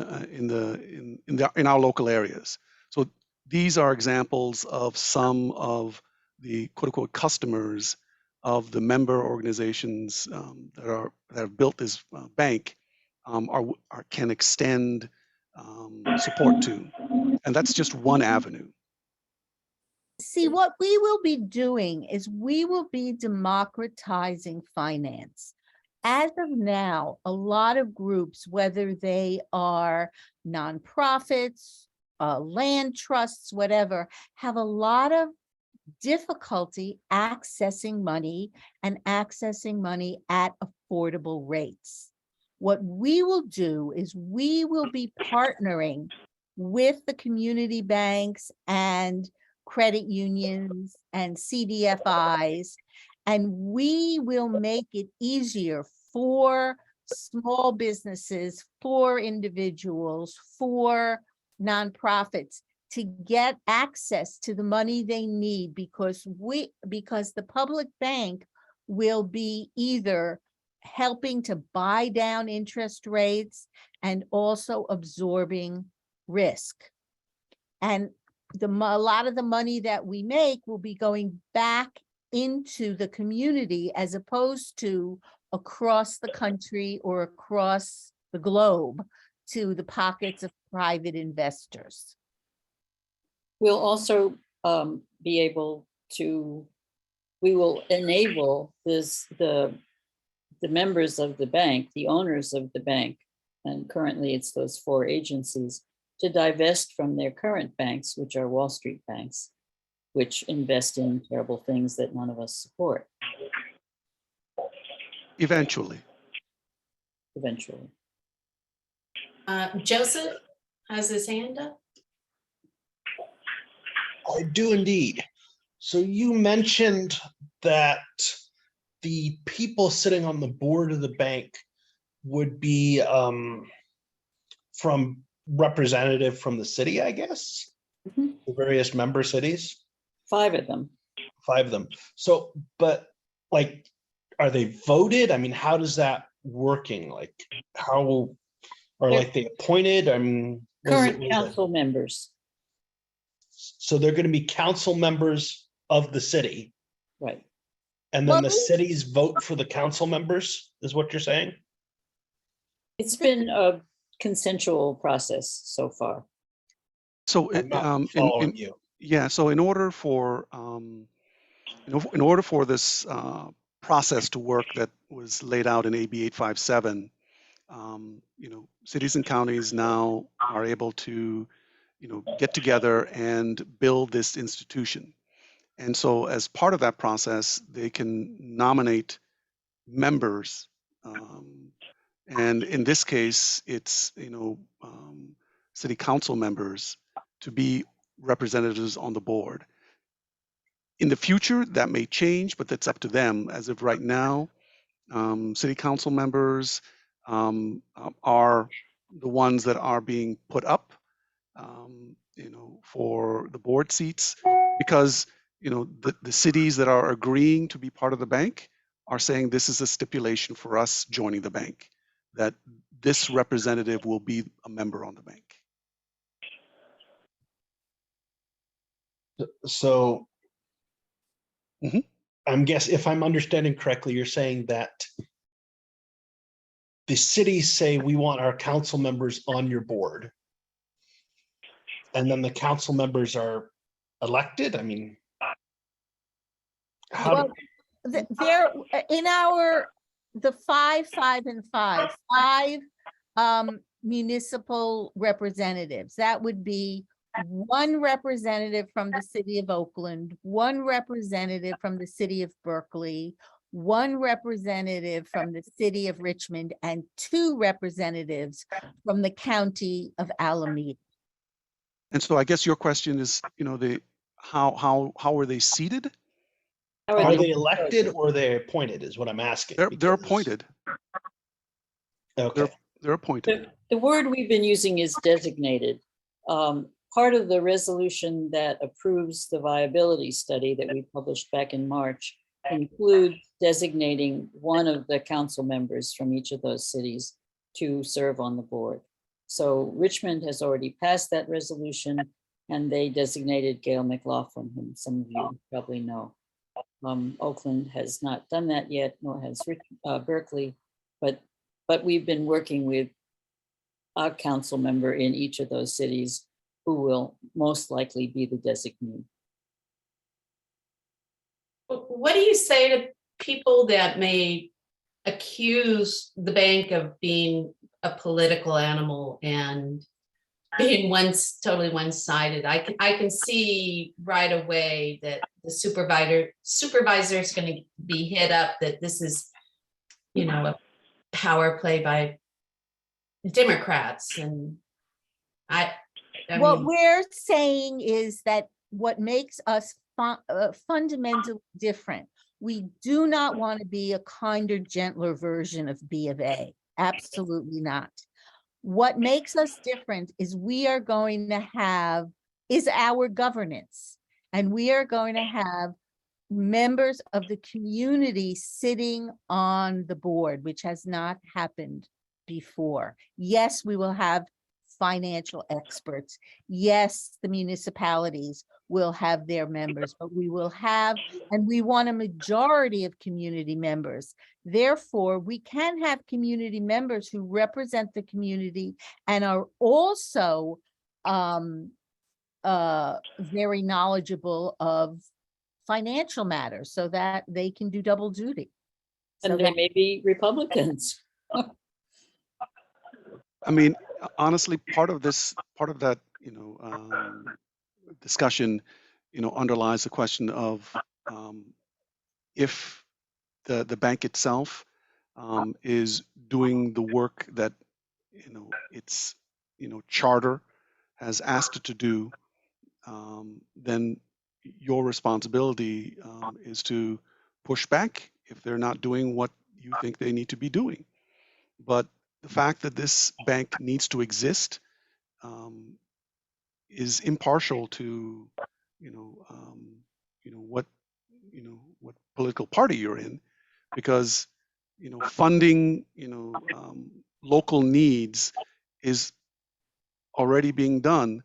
our local areas. So these are examples of some of the quote unquote customers of the member organizations that have built this bank can extend support to, and that's just one avenue. See, what we will be doing is we will be democratizing finance. As of now, a lot of groups, whether they are nonprofits, land trusts, whatever, have a lot of difficulty accessing money and accessing money at affordable rates. What we will do is we will be partnering with the community banks and credit unions and CDFIs, and we will make it easier for small businesses, for individuals, for nonprofits to get access to the money they need, because the public bank will be either helping to buy down interest rates and also absorbing risk. And a lot of the money that we make will be going back into the community as opposed to across the country or across the globe to the pockets of private investors. We'll also be able to, we will enable the members of the bank, the owners of the bank, and currently it's those 4 agencies, to divest from their current banks, which are Wall Street banks, which invest in terrible things that none of us support Eventually. eventually. Joseph has his hand up. I do indeed. So you mentioned that the people sitting on the board of the bank would be from representative from the city, I guess, Mhm. the various member cities, 5 of them. 5 of them. So, but like, are they voted? I mean, how does that working? Like, how are like they appointed? I mean, Current council members, so they're going to be council members of the city, right? and then the Well, cities vote for the council members, is what you're saying? It's been a consensual process so far. So I'm not following you. yeah, so in order for in order for this process to work that was laid out in AB 857, cities and counties now are able to, get together and build this institution. And so as part of that process, they can nominate members. And in this case, it's, city council members to be representatives on the board. In the future, that may change, but that's up to them. As of right now, city council members are the ones that are being put up, for the board seats, because the cities that are agreeing to be part of the bank are saying this is a stipulation for us joining the bank, that this representative will be a member on the bank. So Mhm. I'm guessing, if I'm understanding correctly, you're saying that the cities say we want our council members on your board, and then the council members are elected? I mean, how Well, there in the 5, 5, and 5, 5 municipal representatives. That would be 1 representative from the city of Oakland, 1 representative from the city of Berkeley, 1 representative from the city of Richmond, and 2 representatives from the county of Alameda. And so I guess your question is, how are they seated? are they elected or they appointed is what I'm asking. They're because- appointed. Okay. They're appointed. The word we've been using is designated. Part of the resolution that approves the viability study that we published back in March include designating 1 of the council members from each of those cities to serve on the board. So Richmond has already passed that resolution, and they designated Gail McLaughlin, whom some of you probably know. Oakland has not done that yet, nor has Berkeley, but we've been working with a council member in each of those cities who will most likely be the designee. What do you say to people that may accuse the bank of being a political animal and being totally one-sided? I can see right away that the supervisor is going to be hit up that this is, a power play by Democrats, and What mean, we're saying is that what makes us fundamentally different, we do not want to be a kinder, gentler version of B of A. Absolutely not. What makes us different is we are going to have, is our governance. And we are going to have members of the community sitting on the board, which has not happened before. Yes, we will have financial experts. Yes, the municipalities will have their members, but we will have, and we want a majority of community members. Therefore, we can have community members who represent the community and are also very knowledgeable of financial matters so that they can do double duty. So And they may be Republicans. I mean, honestly, part of that, discussion, underlies the question of if the bank itself is doing the work that, its, charter has asked it to do, then your responsibility is to push back if they're not doing what you think they need to be doing. But the fact that this bank needs to exist is impartial to, what, what political party you're in, because, funding, local needs is already being done,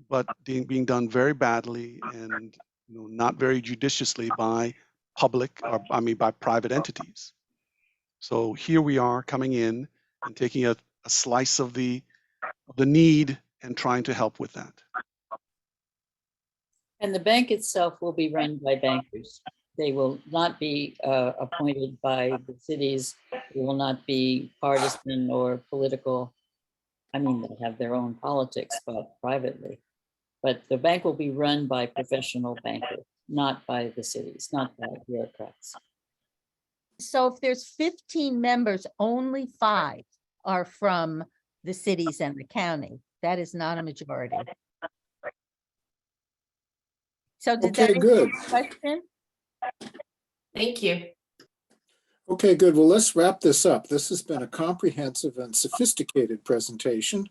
but being done very badly and, not very judiciously by by private entities. So here we are coming in and taking a slice of the need and trying to help with that. And the bank itself will be run by bankers. They will not be appointed by the cities. They will not be partisan or political. I mean, they have their own politics, but privately. But the bank will be run by professional bankers, not by the cities, not by bureaucrats. So if there's 15 members, only 5 are from the cities and the county. That is not a majority. So did that Okay, answer good. your question? Thank you. Okay, good. Well, let's wrap this up. This has been a comprehensive and sophisticated presentation,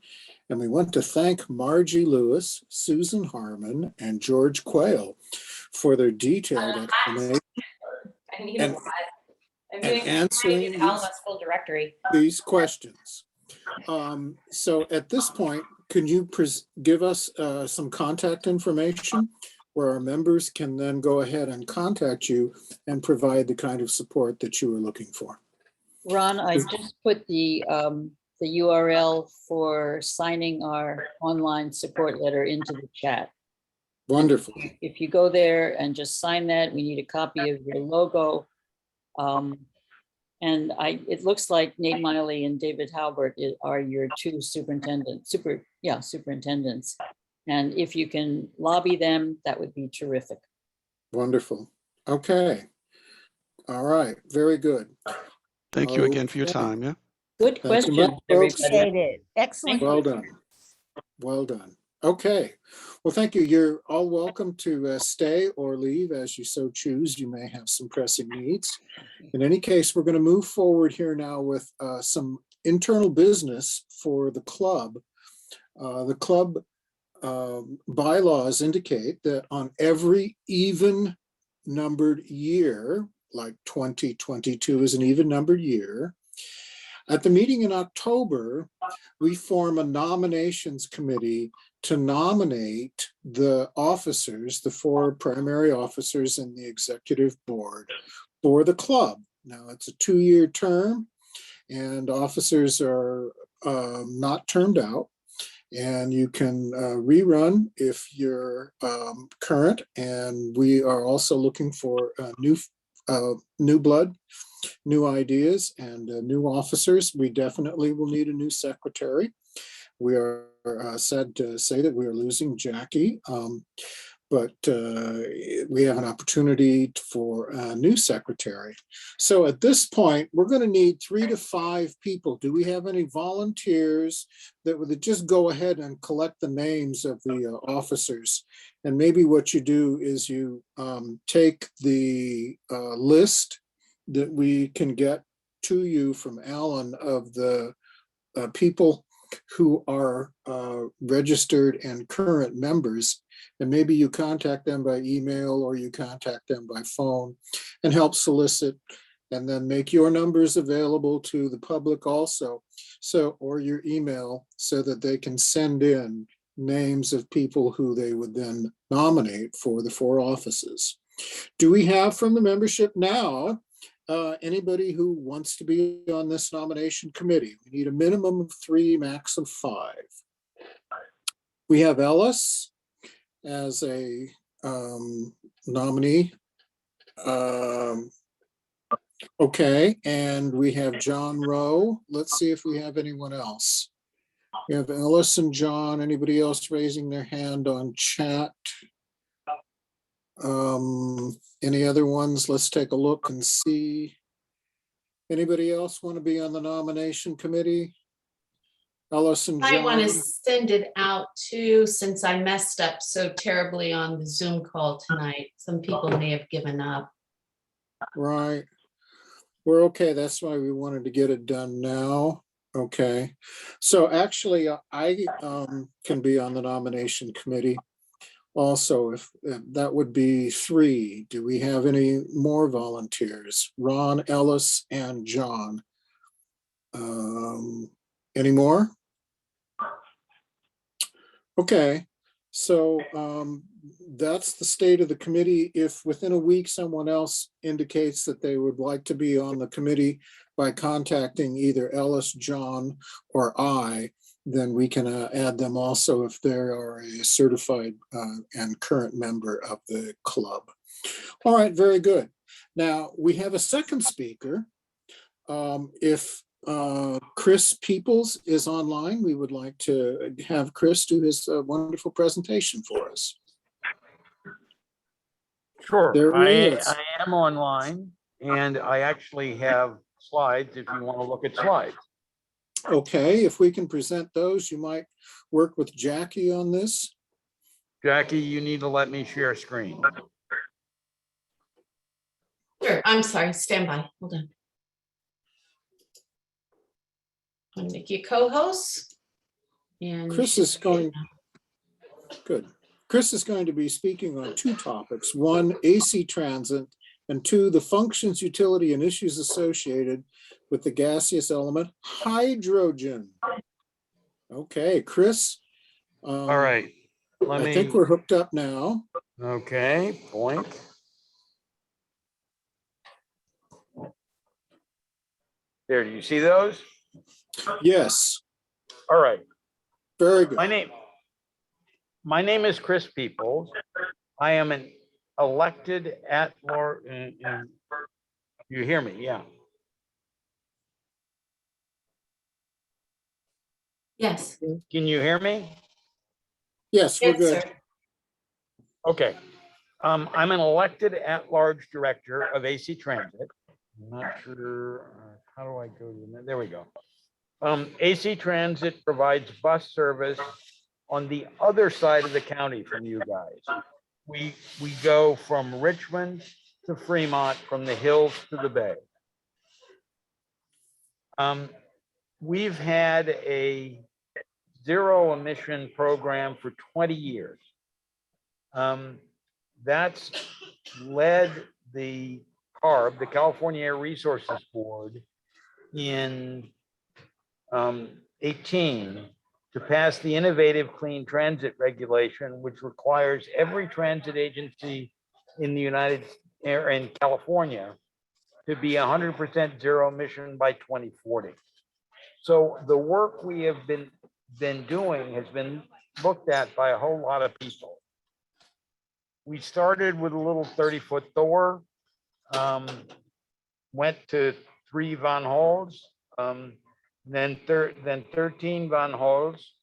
and we want to thank Margie Lewis, Susan Harmon, and George Quayle for their detailed explanation I need and- a lot. I'm and doing answering Alma School Directory. these questions. So at this point, can you give us some contact information where our members can then go ahead and contact you and provide the kind of support that you are looking for? Ron, I just put the URL for signing our online support letter into the chat. Wonderful. If you go there and just sign that, we need a copy of your logo. And it looks like Nate Miley and David Halbert are your 2 superintendents. And if you can lobby them, that would be terrific. Wonderful. Okay. All right. Very good. Thank you again for your Okay. time. Yeah. Good Thank you question, much, folks. everybody. Appreciate it. Excellent. Well done. Well done. Okay. Well, thank you. You're all welcome to stay or leave as you so choose. You may have some pressing needs. In any case, we're going to move forward here now with some internal business for the club. The club bylaws indicate that on every even numbered year, like 2022 is an even numbered year, at the meeting in October, we form a nominations committee to nominate the officers, the 4 primary officers in the executive board for the club. Now, it's a 2-year term, and officers are not termed out, and you can rerun if you're current. And we are also looking for new blood, new ideas, and new officers. We definitely will need a new secretary. We are sad to say that we are losing Jackie, but we have an opportunity for a new secretary. So at this point, we're going to need 3 to 5 people. Do we have any volunteers that would just go ahead and collect the names of the officers? And maybe what you do is you take the list that we can get to you from Alan of the people who are registered and current members, and maybe you contact them by email or you contact them by phone and help solicit and then make your numbers available to the public also. So, or your email, so that they can send in names of people who they would then nominate for the 4 offices. Do we have from the membership now anybody who wants to be on this nomination committee? We need a minimum of 3, max of 5. We have Ellis as a nominee. Okay, and we have John Rowe. Let's see if we have anyone else. We have Ellis and John. Anybody else raising their hand on chat? Any other ones? Let's take a look and see. Anybody else want to be on the nomination committee? Ellis and I want to John? send it out too, since I messed up so terribly on the Zoom call tonight. Some people may have given up. Right. We're okay. That's why we wanted to get it done now. Okay. So actually, I can be on the nomination committee also, if that would be 3. Do we have any more volunteers? Ron, Ellis, and John. Any more? Okay, so that's the state of the committee. If within a week someone else indicates that they would like to be on the committee by contacting either Ellis, John, or I, then we can add them also if they are a certified and current member of the club. All right, very good. Now we have a second speaker. If Chris Peeples is online, we would like to have Chris do his wonderful presentation for us. Sure, There he is. I am online, and I actually have slides if you want to look at slides. Okay, if we can present those, you might work with Jackie on this. Jackie, you need to let me share screen. Sure, I'm sorry, stand by, hold on. I'm gonna make you co-host. And Chris is going, good. Chris is going to be speaking on 2 topics. 1, AC transit, and 2, the functions, utility, and issues associated with the gaseous element hydrogen. Okay, Chris. All right, I think we're hooked up now. Okay, blink. There, do you see those? Yes. All right. Very good. My name is Chris Peeples. I am an elected at large. You hear me? Yeah. yes. Can you hear me? Yes, we're Yes, good. sir. Okay. I'm an elected at-large director of AC Transit. I'm not sure, how do I go to, there we go. AC Transit provides bus service on the other side of the county from you guys. We go from Richmond to Fremont, from the hills to the bay. We've had a zero emission program for 20 years. That's led the CARB, the California Air Resources Board, in 18 to pass the innovative clean transit regulation, which requires every transit agency in the in California to be 100% zero emission by 2040. So the work we have been doing has been looked at by a whole lot of people. We started with a little 30-foot Thor, went to 3 Van Holes, then 13 Van Holes,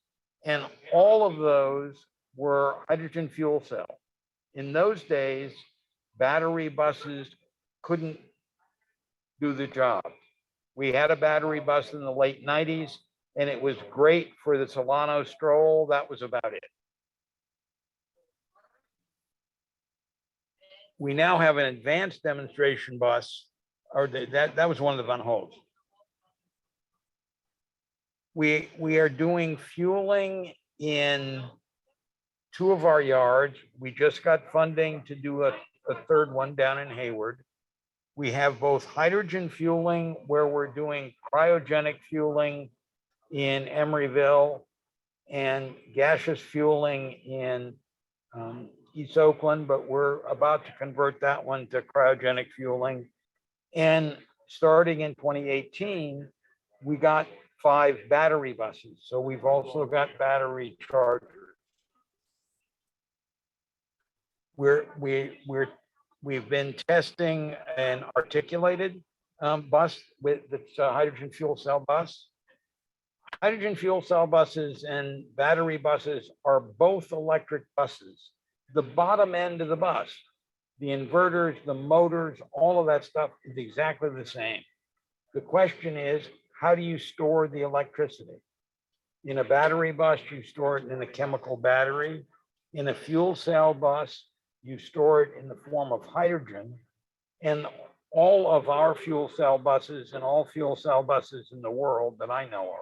and all of those were hydrogen fuel cell. In those days, battery buses couldn't do the job. We had a battery bus in the late 90s, and it was great for the Solano stroll. That was about it. We now have an advanced demonstration bus, or that was one of the Van Holes. We are doing fueling in 2 of our yards. We just got funding to do a 3rd one down in Hayward. We have both hydrogen fueling where we're doing cryogenic fueling in Emeryville and gaseous fueling in East Oakland, but we're about to convert that one to cryogenic fueling. And starting in 2018, we got 5 battery buses. So we've also got battery chargers. We've been testing an articulated bus with that's a hydrogen fuel cell bus. Hydrogen fuel cell buses and battery buses are both electric buses. The bottom end of the bus, the inverters, the motors, all of that stuff is exactly the same. The question is, how do you store the electricity? In a battery bus, you store it in a chemical battery. In a fuel cell bus, you store it in the form of hydrogen. And all of our fuel cell buses and all fuel cell buses in the world that I know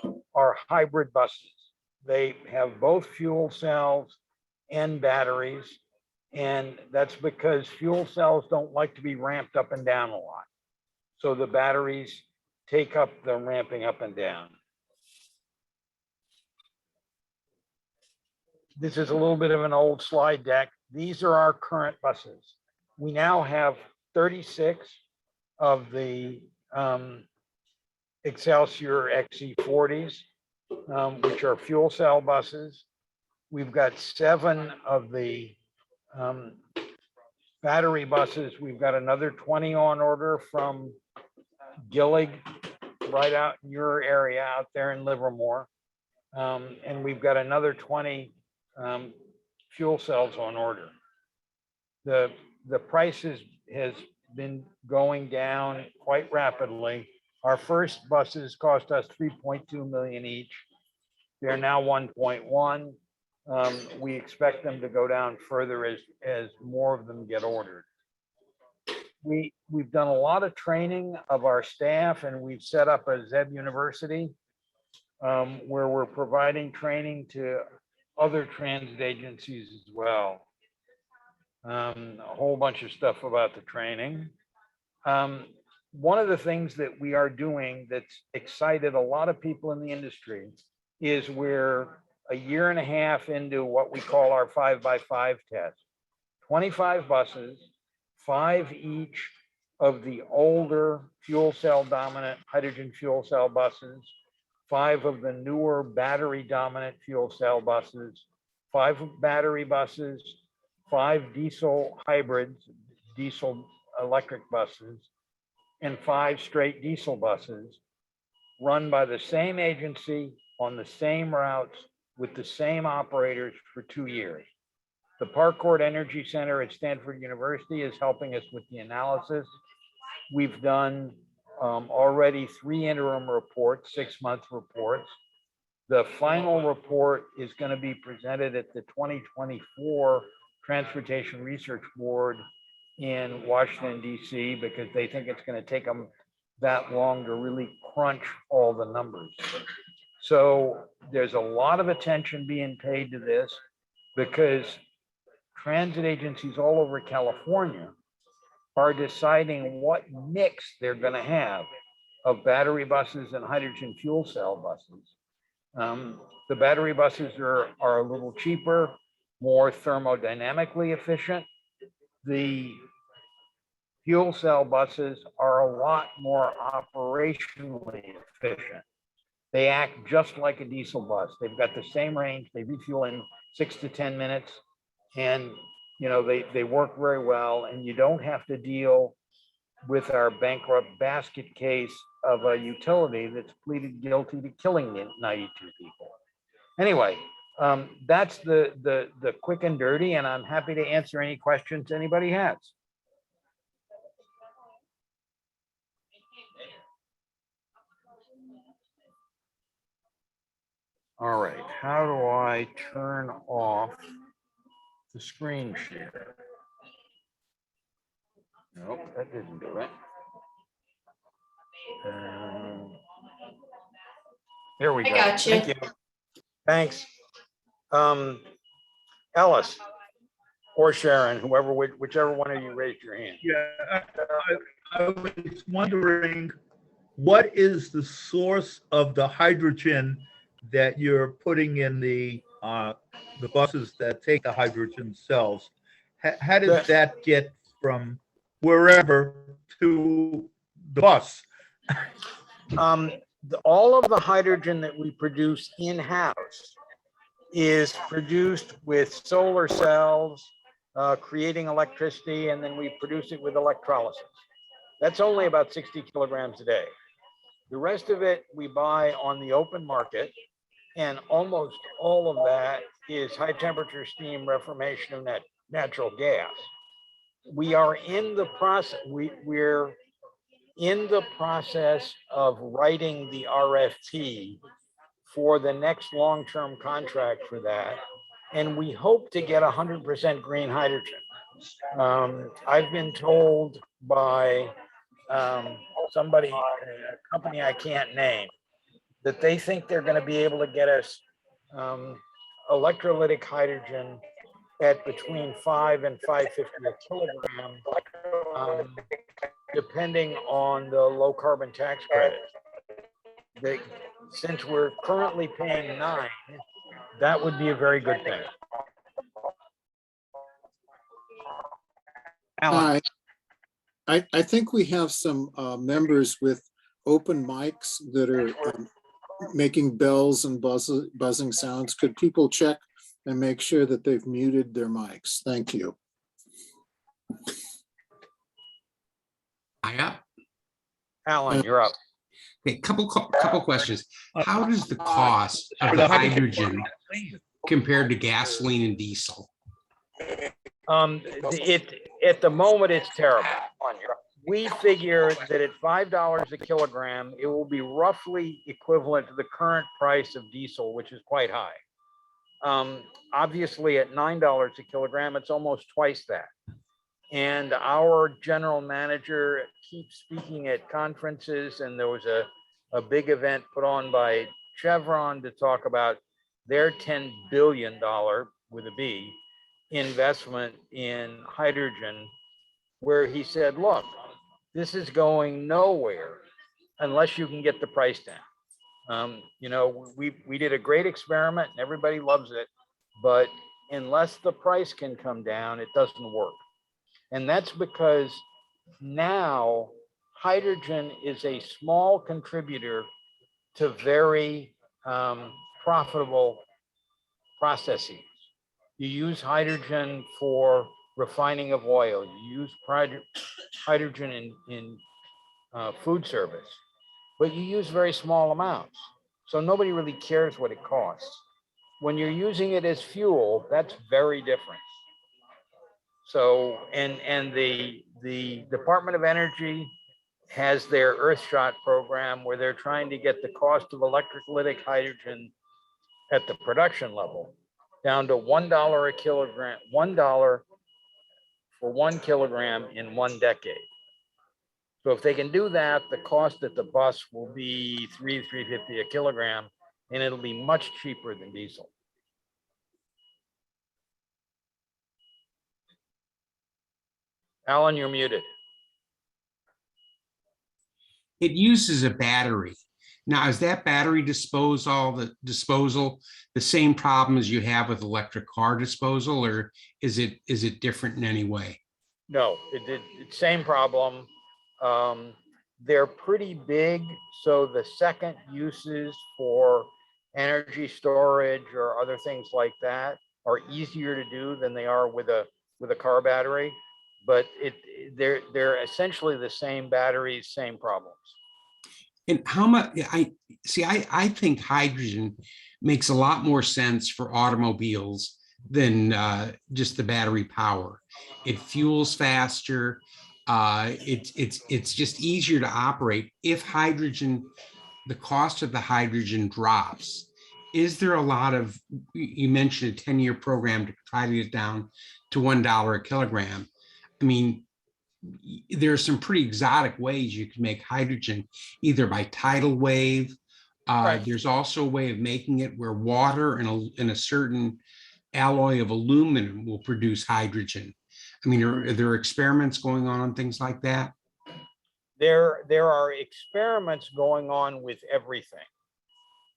of are hybrid buses. They have both fuel cells and batteries. And that's because fuel cells don't like to be ramped up and down a lot. So the batteries take up the ramping up and down. This is a little bit of an old slide deck. These are our current buses. We now have 36 of the Excelsior XE40s, which are fuel cell buses. We've got 7 of the battery buses. We've got another 20 on order from Gillig, right out in your area out there in Livermore. And we've got another 20 fuel cells on order. The prices has been going down quite rapidly. Our first buses cost us 3.2 million each. They're now 1.1. We expect them to go down further as more of them get ordered. We've done a lot of training of our staff, and we've set up a ZEB University where we're providing training to other transit agencies as well. A whole bunch of stuff about the training. One of the things that we are doing that's excited a lot of people in the industry is we're a year and a half into what we call our 5x5 test. 25 buses, 5 each of the older fuel cell dominant hydrogen fuel cell buses, 5 of the newer battery dominant fuel cell buses, 5 battery buses, 5 diesel hybrids, diesel electric buses, and 5 straight diesel buses run by the same agency on the same routes with the same operators for 2 years. The Park-Court Energy Center at Stanford University is helping us with the analysis. We've done already 3 interim reports, 6-month reports. The final report is going to be presented at the 2024 Transportation Research Board in Washington, D.C., because they think it's going to take them that long to really crunch all the numbers. So there's a lot of attention being paid to this because transit agencies all over California are deciding what mix they're going to have of battery buses and hydrogen fuel cell buses. The battery buses are a little cheaper, more thermodynamically efficient. The fuel cell buses are a lot more operationally efficient. They act just like a diesel bus. They've got the same range. They refuel in 6 to 10 minutes. And you know, they work very well, and you don't have to deal with our bankrupt basket case of a utility that's pleaded guilty to killing 92 people. Anyway, that's the quick and dirty, and I'm happy to answer any questions anybody has. All right, how do I turn off the screen share? Nope, that didn't do it. Here we go. I got you. Thank you. Thanks. Ellis, or Sharon, whoever, whichever one of you raised your hand. Yeah, I was wondering, what is the source of the hydrogen that you're putting in the buses that take the hydrogen cells? How does that get from wherever to the bus? All of the hydrogen that we produce in-house is produced with solar cells, creating electricity, and then we produce it with electrolysis. That's only about 60 kilograms a day. The rest of it we buy on the open market, and almost all of that is high temperature steam reformation of natural gas. We are in the process, we're in the process of writing the RFP for the next long-term contract for that. And we hope to get 100% green hydrogen. I've been told by somebody, a company I can't name, that they think they're going to be able to get us electrolytic hydrogen at between 5 and 5.50 a kilogram, depending on the low carbon tax credit. Since we're currently paying 9, that would be a very good thing. Alan. I think we have some members with open mics that are making bells and buzzing sounds. Could people check and make sure that they've muted their mics? Thank you. Alan, you're up. Okay, couple questions. How does the cost of the hydrogen compare to gasoline and diesel? At the moment, it's terrible. We figure that at $5 a kilogram, it will be roughly equivalent to the current price of diesel, which is quite high. Obviously, at $9 a kilogram, it's almost twice that. And our general manager keeps speaking at conferences, and there was a big event put on by Chevron to talk about their $10 billion, with a B, investment in hydrogen, where he said, look, this is going nowhere unless you can get the price down. You know, we did a great experiment and everybody loves it, but unless the price can come down, it doesn't work. And that's because now hydrogen is a small contributor to very profitable processes. You use hydrogen for refining of oil. You use hydrogen in food service, but you use very small amounts. So nobody really cares what it costs. When you're using it as fuel, that's very different. So, and the Department of Energy has their Earthshot program where they're trying to get the cost of electrolytic hydrogen at the production level down to $1 a kilogram, $1 for 1 kilogram in 1 decade. So if they can do that, the cost at the bus will be $3.50 a kilogram, and it'll be much cheaper than diesel. Alan, you're muted. It uses a battery. Now, is that battery disposal the same problem as you have with electric car disposal, or is it different in any way? No, it's same problem. They're pretty big, so the second uses for energy storage or other things like that are easier to do than they are with a car battery. But they're essentially the same batteries, same problems. And how much, I think hydrogen makes a lot more sense for automobiles than just the battery power. It fuels faster. It's just easier to operate. If hydrogen, the cost of the hydrogen drops, is there a lot of, you mentioned a 10-year program to try to get down to $1 a kilogram. I mean, there are some pretty exotic ways you can make hydrogen, either by tidal wave. Right. There's also a way of making it where water in a certain alloy of aluminum will produce hydrogen. I mean, are there experiments going on things like that? There are experiments going on with everything.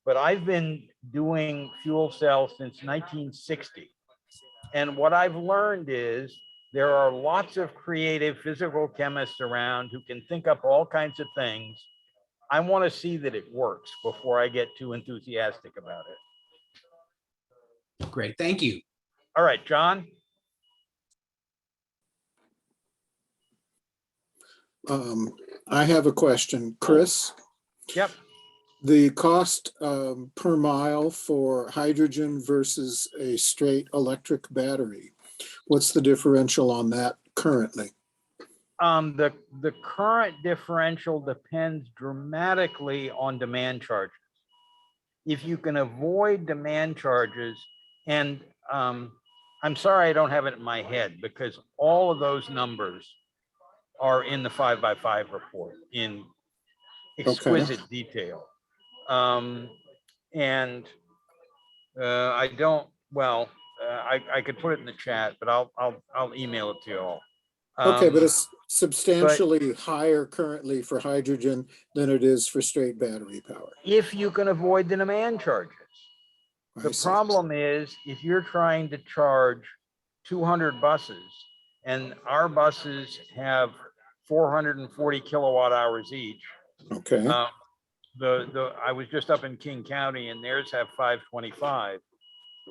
But I've been doing fuel cells since 1960. And what I've learned is there are lots of creative physical chemists around who can think up all kinds of things. I want to see that it works before I get too enthusiastic about it. Great, thank you. All right, John. I have a question, Chris. Yep. The cost per mile for hydrogen versus a straight electric battery, what's the differential on that currently? The current differential depends dramatically on demand charges. If you can avoid demand charges, and I'm sorry I don't have it in my head because all of those numbers are in the 5x5 report in exquisite detail. And I don't, well, I could put it in the chat, but I'll email it to you all. Okay, but it's substantially higher currently for hydrogen than it is for straight battery power. If you can avoid the demand charges. The I see. problem is if you're trying to charge 200 buses and our buses have 440 kilowatt hours each. Okay. I was just up in King County and theirs have 525.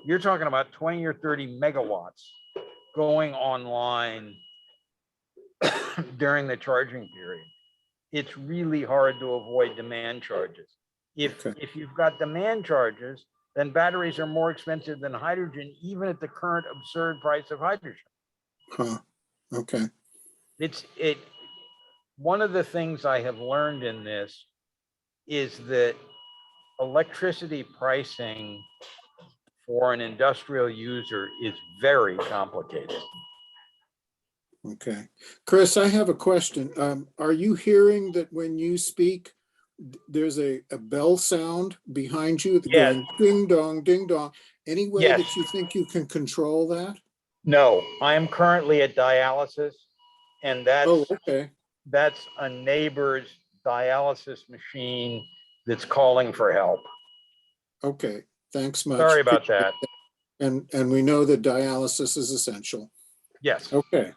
You're talking about 20 or 30 megawatts going online during the charging period. It's really hard to avoid demand charges. If you've got demand charges, then batteries are more expensive than hydrogen, even at the current absurd price of hydrogen. Huh. Okay. One of the things I have learned in this is that electricity pricing for an industrial user is very complicated. Okay. Chris, I have a question. Are you hearing that when you speak, there's a bell sound behind you that going ding dong, ding dong? Any way that you think you can control that? No, I am currently at dialysis, and that's a neighbor's dialysis machine that's calling for help. Okay, thanks much. Sorry about that. And we know that dialysis is essential. Yes. Okay.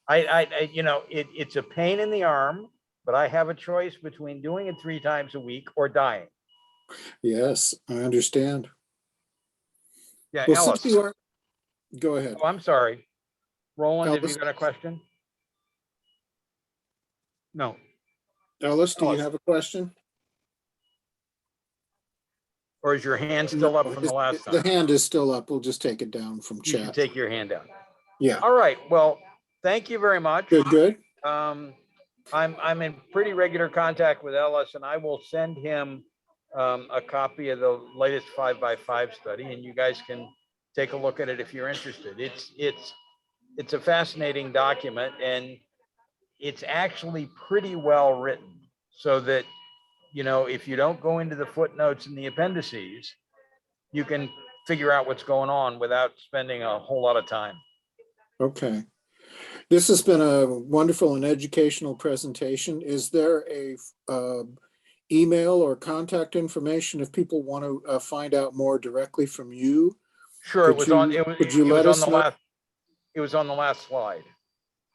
It's a pain in the arm, but I have a choice between doing it 3 times a week or dying. Yes, I understand. Yeah, well, Ellis. Since you are, go ahead. Oh, I'm sorry. Roland, Ellis. have you got a question? No. Ellis, do you have a question? Or is your hand still up from the last time? The hand is still up. We'll just take it down from chat. You can take your hand down. Yeah. All right. Well, thank you very much. Good. I'm in pretty regular contact with Ellis, and I will send him a copy of the latest 5x5 study, and you guys can take a look at it if you're interested. It's a fascinating document, and it's actually pretty well written, so that if you don't go into the footnotes and the appendices, you can figure out what's going on without spending a whole lot of time. Okay. This has been a wonderful and educational presentation. Is there a email or contact information if people want to find out more directly from you? Sure, Could you let us know? It was on the last slide.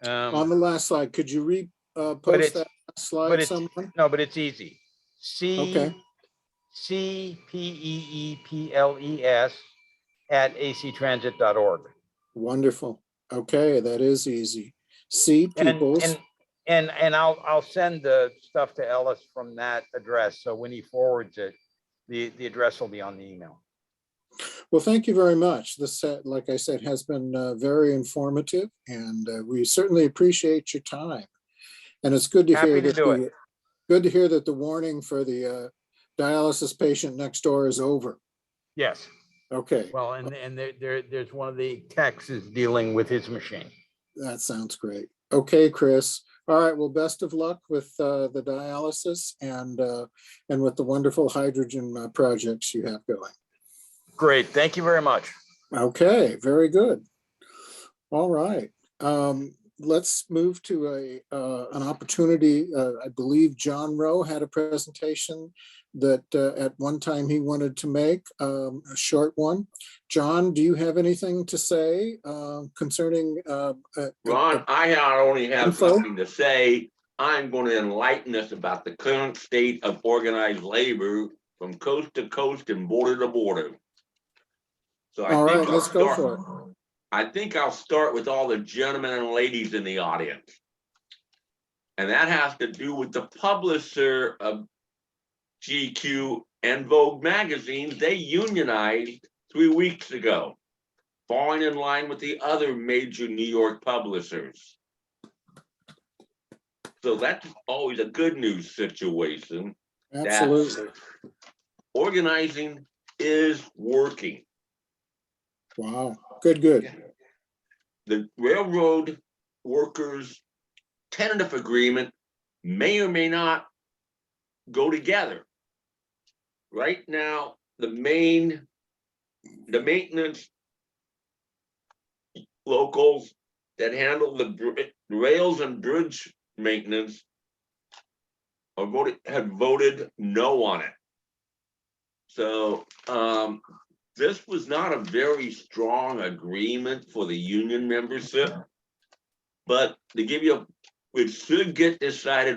On the last slide, could you post that slide somewhere? No, but it's easy. CPEEPLES@actransit.org. Wonderful. Okay, that is easy. Peeples. And I'll send the stuff to Ellis from that address. So when he forwards it, the address will be on the email. Well, thank you very much. This, like I said, has been very informative, and we certainly appreciate your time. And it's good to hear that the warning for the dialysis patient next door is over. Yes. Okay. Well, and there's one of the techs is dealing with his machine. That sounds great. Okay, Chris. All right. Well, best of luck with the dialysis and with the wonderful hydrogen projects you have going. Great. Thank you very much. Okay, very good. All right. Let's move to an opportunity. I believe John Rowe had a presentation that at one time he wanted to make, a short one. John, do you have anything to say concerning? Ron, I only have info? something to say. I'm going to enlighten us about the current state of organized labor from coast to coast and border to border. So All right, let's go for it. I think I'll start with all the gentlemen and ladies in the audience. And that has to do with the publisher of GQ and Vogue magazines. They unionized 3 weeks ago, falling in line with the other major New York publishers. So that's always a good news situation. Absolutely. That organizing is working. Wow, good. The railroad workers' tentative agreement may or may not go together. Right now, the maintenance locals that handle the rails and bridge maintenance have voted no on it. So this was not a very strong agreement for the union membership, but to give you, it should get decided